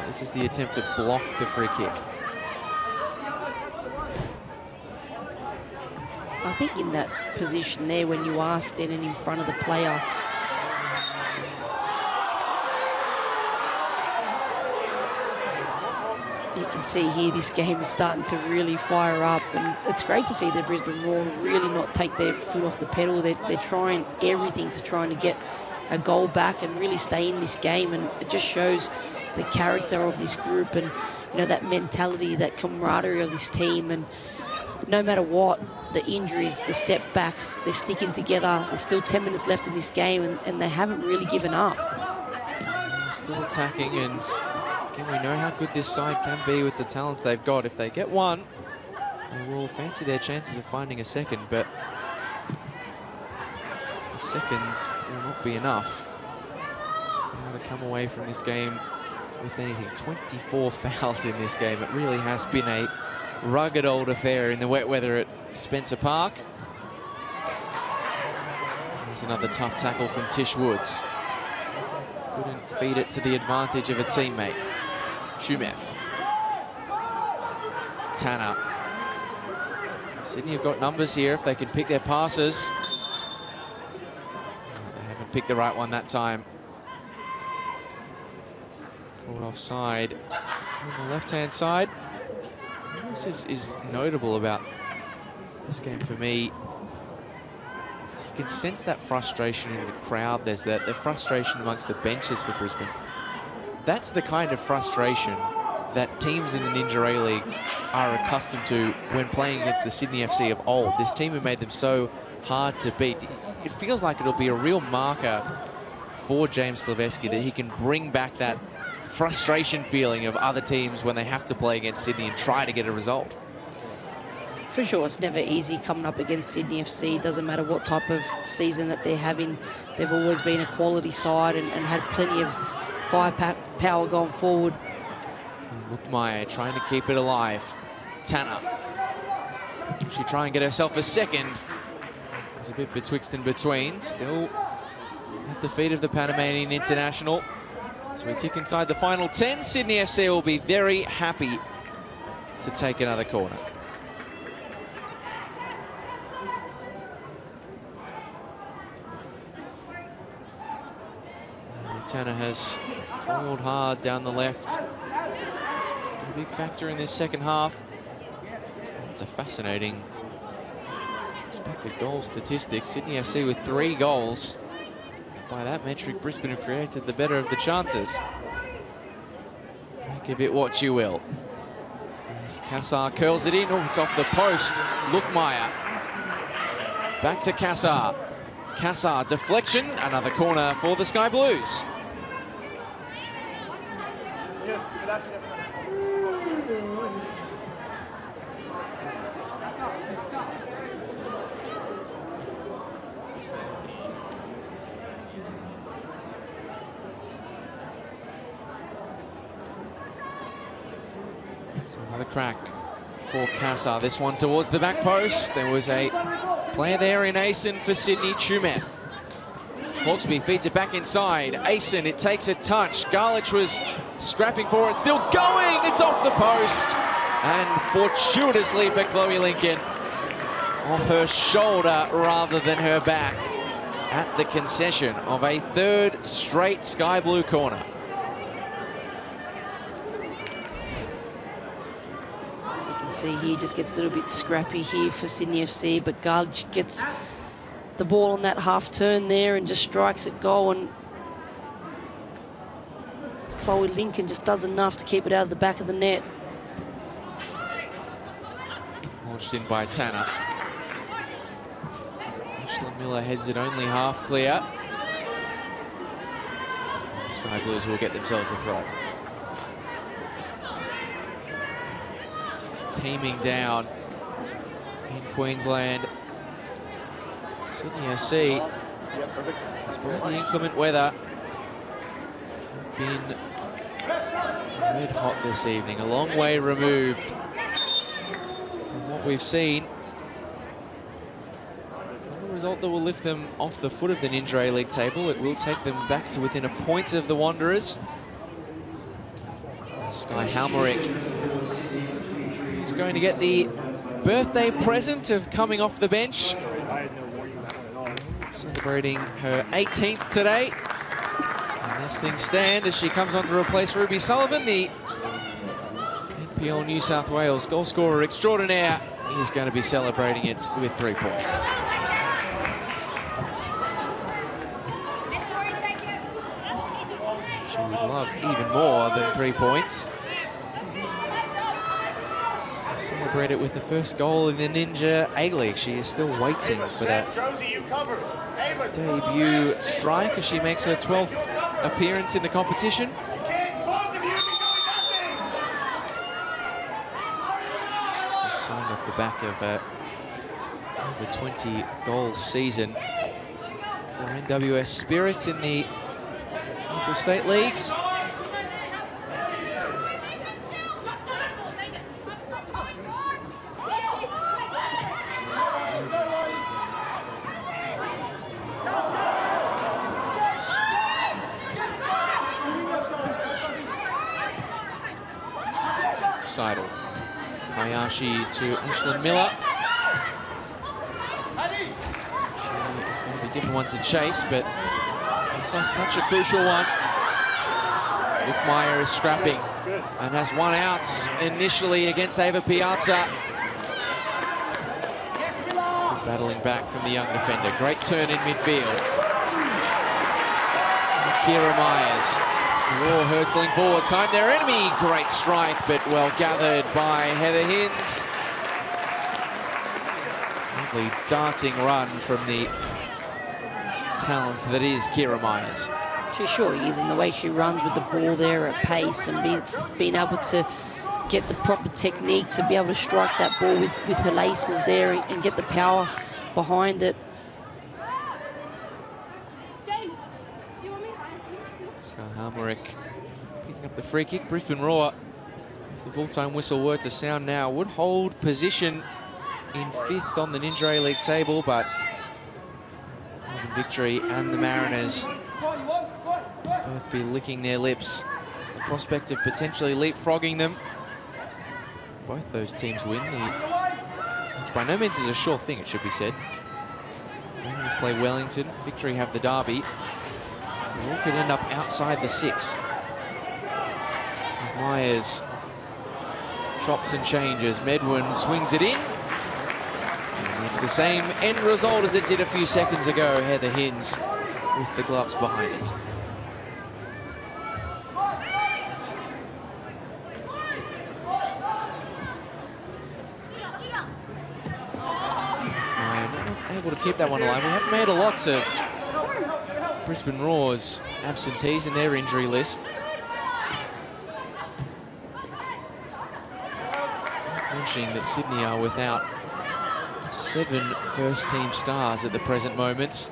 This is the attempt to block the free kick. I think in that position there, when you are standing in front of the player, you can see here this game is starting to really fire up, and it's great to see the Brisbane Roar really not take their foot off the pedal. They're trying everything to trying to get a goal back and really stay in this game, and it just shows the character of this group and, you know, that mentality, that camaraderie of this team. And no matter what, the injuries, the setbacks, they're sticking together. There's still 10 minutes left in this game, and they haven't really given up. Still attacking, and again, we know how good this side can be with the talents they've got. If they get one, they will fancy their chances of finding a second, but a second will not be enough. To come away from this game with anything. 24 fouls in this game. It really has been a rugged old affair in the wet weather at Spencer Park. There's another tough tackle from Tish Woods. Couldn't feed it to the advantage of a teammate. Tumeth. Tanner. Sydney have got numbers here if they can pick their passes. They haven't picked the right one that time. Caught offside on the left-hand side. This is notable about this game for me. So you can sense that frustration in the crowd. There's the frustration amongst the benches for Brisbane. That's the kind of frustration that teams in the Ninja A-League are accustomed to when playing against the Sydney FC of old. This team who made them so hard to beat. It feels like it'll be a real marker for James Sylvesky that he can bring back that frustration feeling of other teams when they have to play against Sydney and try to get a result. For sure, it's never easy coming up against Sydney FC. Doesn't matter what type of season that they're having. They've always been a quality side and had plenty of firepower going forward. Lookmeyer trying to keep it alive. Tanner. She try and get herself a second. It's a bit betwixt and between. Still at the feet of the Panamanian international. As we tick inside the final 10, Sydney FC will be very happy to take another corner. Tanner has toiled hard down the left. A big factor in this second half. It's a fascinating expected goal statistics. Sydney FC with 3 goals. By that metric, Brisbane have created the better of the chances. Give it what you will. As Cassar curls it in. Oh, it's off the post. Lookmeyer. Back to Cassar. Cassar, deflection. Another corner for the Sky Blues. So another crack for Cassar. This one towards the back post. There was a player there in Asen for Sydney, Tumeth. Hawksby feeds it back inside. Asen, it takes a touch. Garlich was scrapping for it, still going. It's off the post. And fortuitously for Chloe Lincoln, off her shoulder rather than her back, at the concession of a 3rd straight Sky Blue corner. You can see here just gets a little bit scrappy here for Sydney FC, but Garlich gets the ball on that half turn there and just strikes it goal, and Chloe Lincoln just does enough to keep it out of the back of the net. Launched in by Tanner. Ashlyn Miller heads it only half clear. Sky Blues will get themselves a throw. It's teeming down in Queensland. Sydney FC has brought the inclement weather. Been red hot this evening, a long way removed from what we've seen. It's not a result that will lift them off the foot of the Ninja A-League table. It will take them back to within a point of the Wanderers. Sky Halmerick is going to get the birthday present of coming off the bench, celebrating her 18th today. And as things stand, as she comes on to replace Ruby Sullivan, the NPL New South Wales goal scorer extraordinaire, is going to be celebrating it with 3 points. She would love even more than 3 points. To celebrate it with the first goal in the Ninja A-League. She is still waiting for that debut strike as she makes her 12th appearance in the competition. Signed off the back of over 20 goal season for NWS Spirits in the local state leagues. Seidel. Hayashi to Ashlyn Miller. She is going to be given one to chase, but Kansas touch, a crucial one. Luke Meyer is scrapping and has one out initially against Ava Piazza. Good battling back from the young defender. Great turn in midfield. Kira Myers. Raw hurtling forward, time their enemy. Great strike, but well gathered by Heather Hinds. Lovely darting run from the talent that is Kira Myers. She sure is, and the way she runs with the ball there at pace and being able to get the proper technique to be able to strike that ball with her laces there and get the power behind it. Sky Halmerick picking up the free kick. Brisbane Roar, if the full-time whistle were to sound now, would hold position in 5th on the Ninja A-League table, but Melbourne Victory and the Mariners both be licking their lips. The prospect of potentially leapfrogging them. Both those teams win, which by no means is a sure thing, it should be said. Mariners play Wellington, Victory have the derby. All could end up outside the 6. As Myers chops and changes, Medwin swings it in. And it's the same end result as it did a few seconds ago. Heather Hinds with the gloves behind it. And not able to keep that one alive. We have made a lot of Brisbane Roar's absentees in their injury list. Mentioning that Sydney are without 7 first-team stars at the present moment.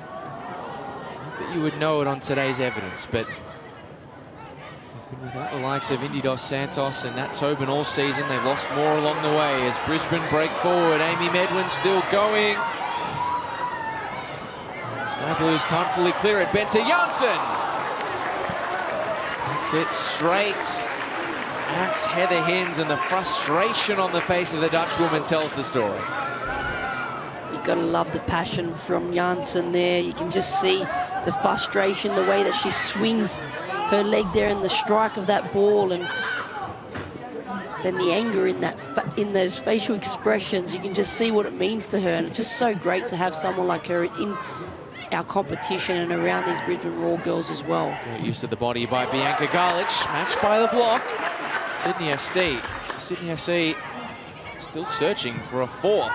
Not that you would know it on today's evidence, but they've been without the likes of Indy Dos Santos and Nat Tobin all season. They've lost more along the way as Brisbane break forward. Amy Medwin still going. Sky Blues can't fully clear it. Bente Janssen takes it straight at Heather Hinds, and the frustration on the face of the Dutch woman tells the story. You've got to love the passion from Janssen there. You can just see the frustration, the way that she swings her leg there and the strike of that ball, and then the anger in in those facial expressions, you can just see what it means to her. And it's just so great to have someone like her in our competition and around these Brisbane Roar girls as well. Great use of the body by Bianca Garlich, matched by the block. Sydney FC still searching for a fourth.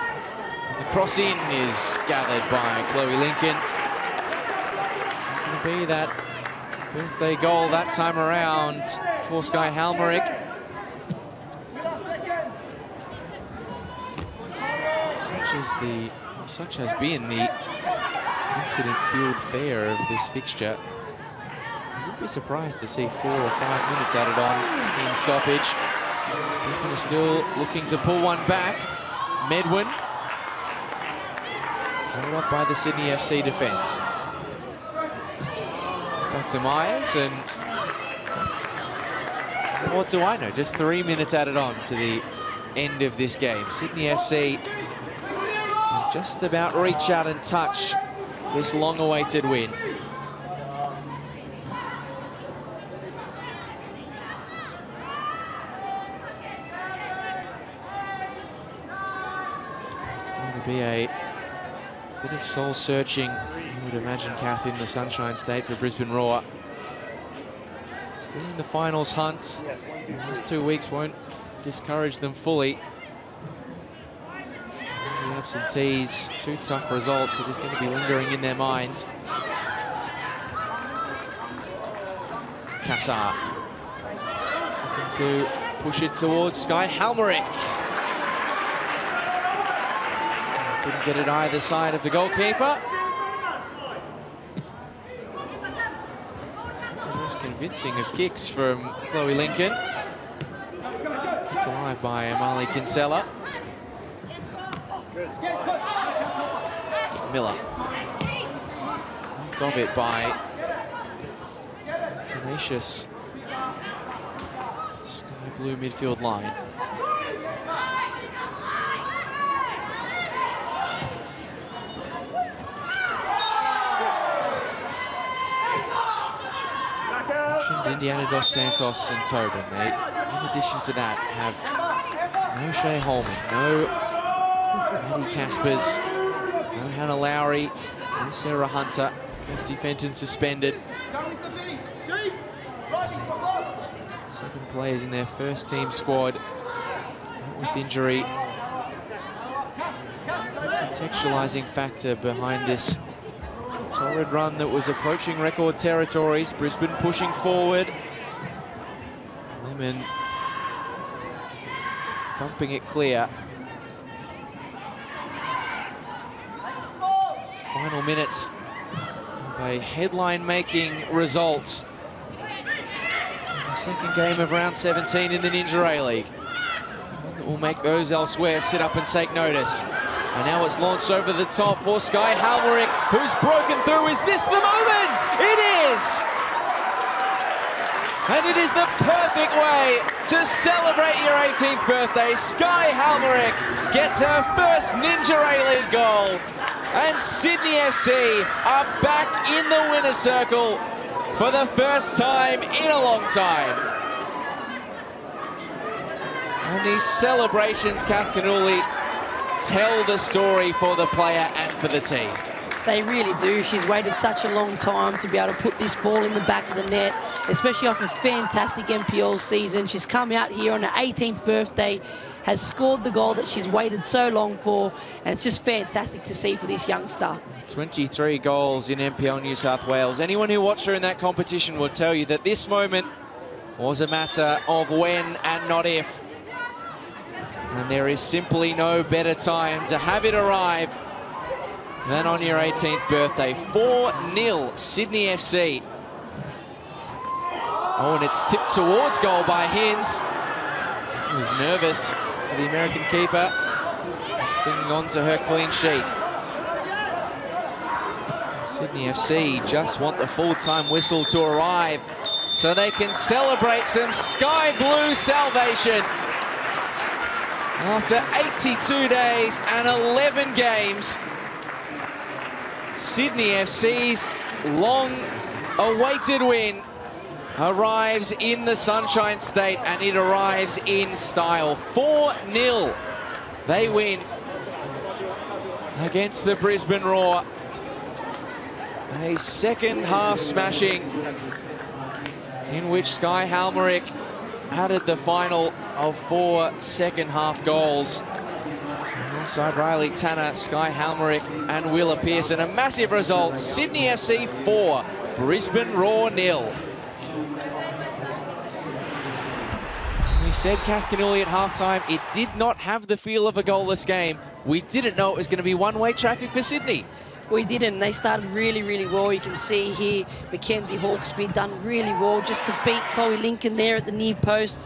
The cross in is gathered by Chloe Lincoln. Going to be that birthday goal that time around for Sky Halmerick. Such has been the incident-fueled fare of this fixture. I would be surprised to see 4 or 5 minutes added on in stoppage. Brisbane is still looking to pull one back. Medwin held up by the Sydney FC defence. Back to Myers, and what do I know? Just 3 minutes added on to the end of this game. Sydney FC can just about reach out and touch this long-awaited win. It's going to be a bit of soul-searching, I would imagine, Kath, in the Sunshine State for Brisbane Roar. Still in the finals hunts. The last 2 weeks won't discourage them fully. The absentees, 2 tough results. It is going to be lingering in their mind. Cassar looking to push it towards Sky Halmerick. Couldn't get it either side of the goalkeeper. It's not the most convincing of kicks from Chloe Lincoln. Kept alive by Amali Kinsella. Miller. Knocked off it by tenacious sky blue midfield line. Mentioned Indiana Dos Santos and Tobin. They, in addition to that, have no Shea Holman, no Maddie Caspers, no Hannah Lowry, no Sarah Hunter. Kirsty Fenton suspended. 7 players in their first team squad out with injury. Contextualizing factor behind this torrid run that was approaching record territories. Brisbane pushing forward. Lemon thumping it clear. Final minutes of a headline-making result in the second game of round 17 in the Ninja A-League. One that will make those elsewhere sit up and take notice. And now it's launched over the top for Sky Halmerick, who's broken through. Is this the moment? It is! And it is the perfect way to celebrate your 18th birthday. Sky Halmerick gets her first Ninja A-League goal. And Sydney FC are back in the winner's circle for the first time in a long time. And these celebrations, Kath Canuli, tell the story for the player and for the team. They really do. She's waited such a long time to be able to put this ball in the back of the net, especially off a fantastic NPL season. She's come out here on her 18th birthday, has scored the goal that she's waited so long for, and it's just fantastic to see for this youngster. 23 goals in NPL New South Wales. Anyone who watched her in that competition will tell you that this moment was a matter of when and not if. And there is simply no better time to have it arrive than on your 18th birthday. 4-0 Sydney FC. Oh, and it's tipped towards goal by Hins. He was nervous for the American keeper. Just clinging on to her clean sheet. Sydney FC just want the full-time whistle to arrive so they can celebrate some sky blue salvation. After 82 days and 11 games, Sydney FC's long-awaited win arrives in the Sunshine State, and it arrives in style. 4-0. They win against the Brisbane Roar. A second half smashing in which Sky Halmerick added the final of 4 second half goals. Alongside Riley Tanner, Sky Halmerick and Willa Pearson. A massive result. Sydney FC 4, Brisbane Roar 0. We said Kath Canuli at halftime, it did not have the feel of a goalless game. We didn't know it was going to be one-way traffic for Sydney. We didn't. They started really, really well. You can see here Mackenzie Hawkesby done really well just to beat Chloe Lincoln there at the near post.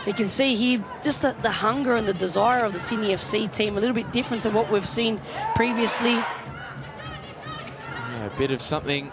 You can see here just the hunger and the desire of the Sydney FC team, a little bit different to what we've seen previously. Yeah, a bit of something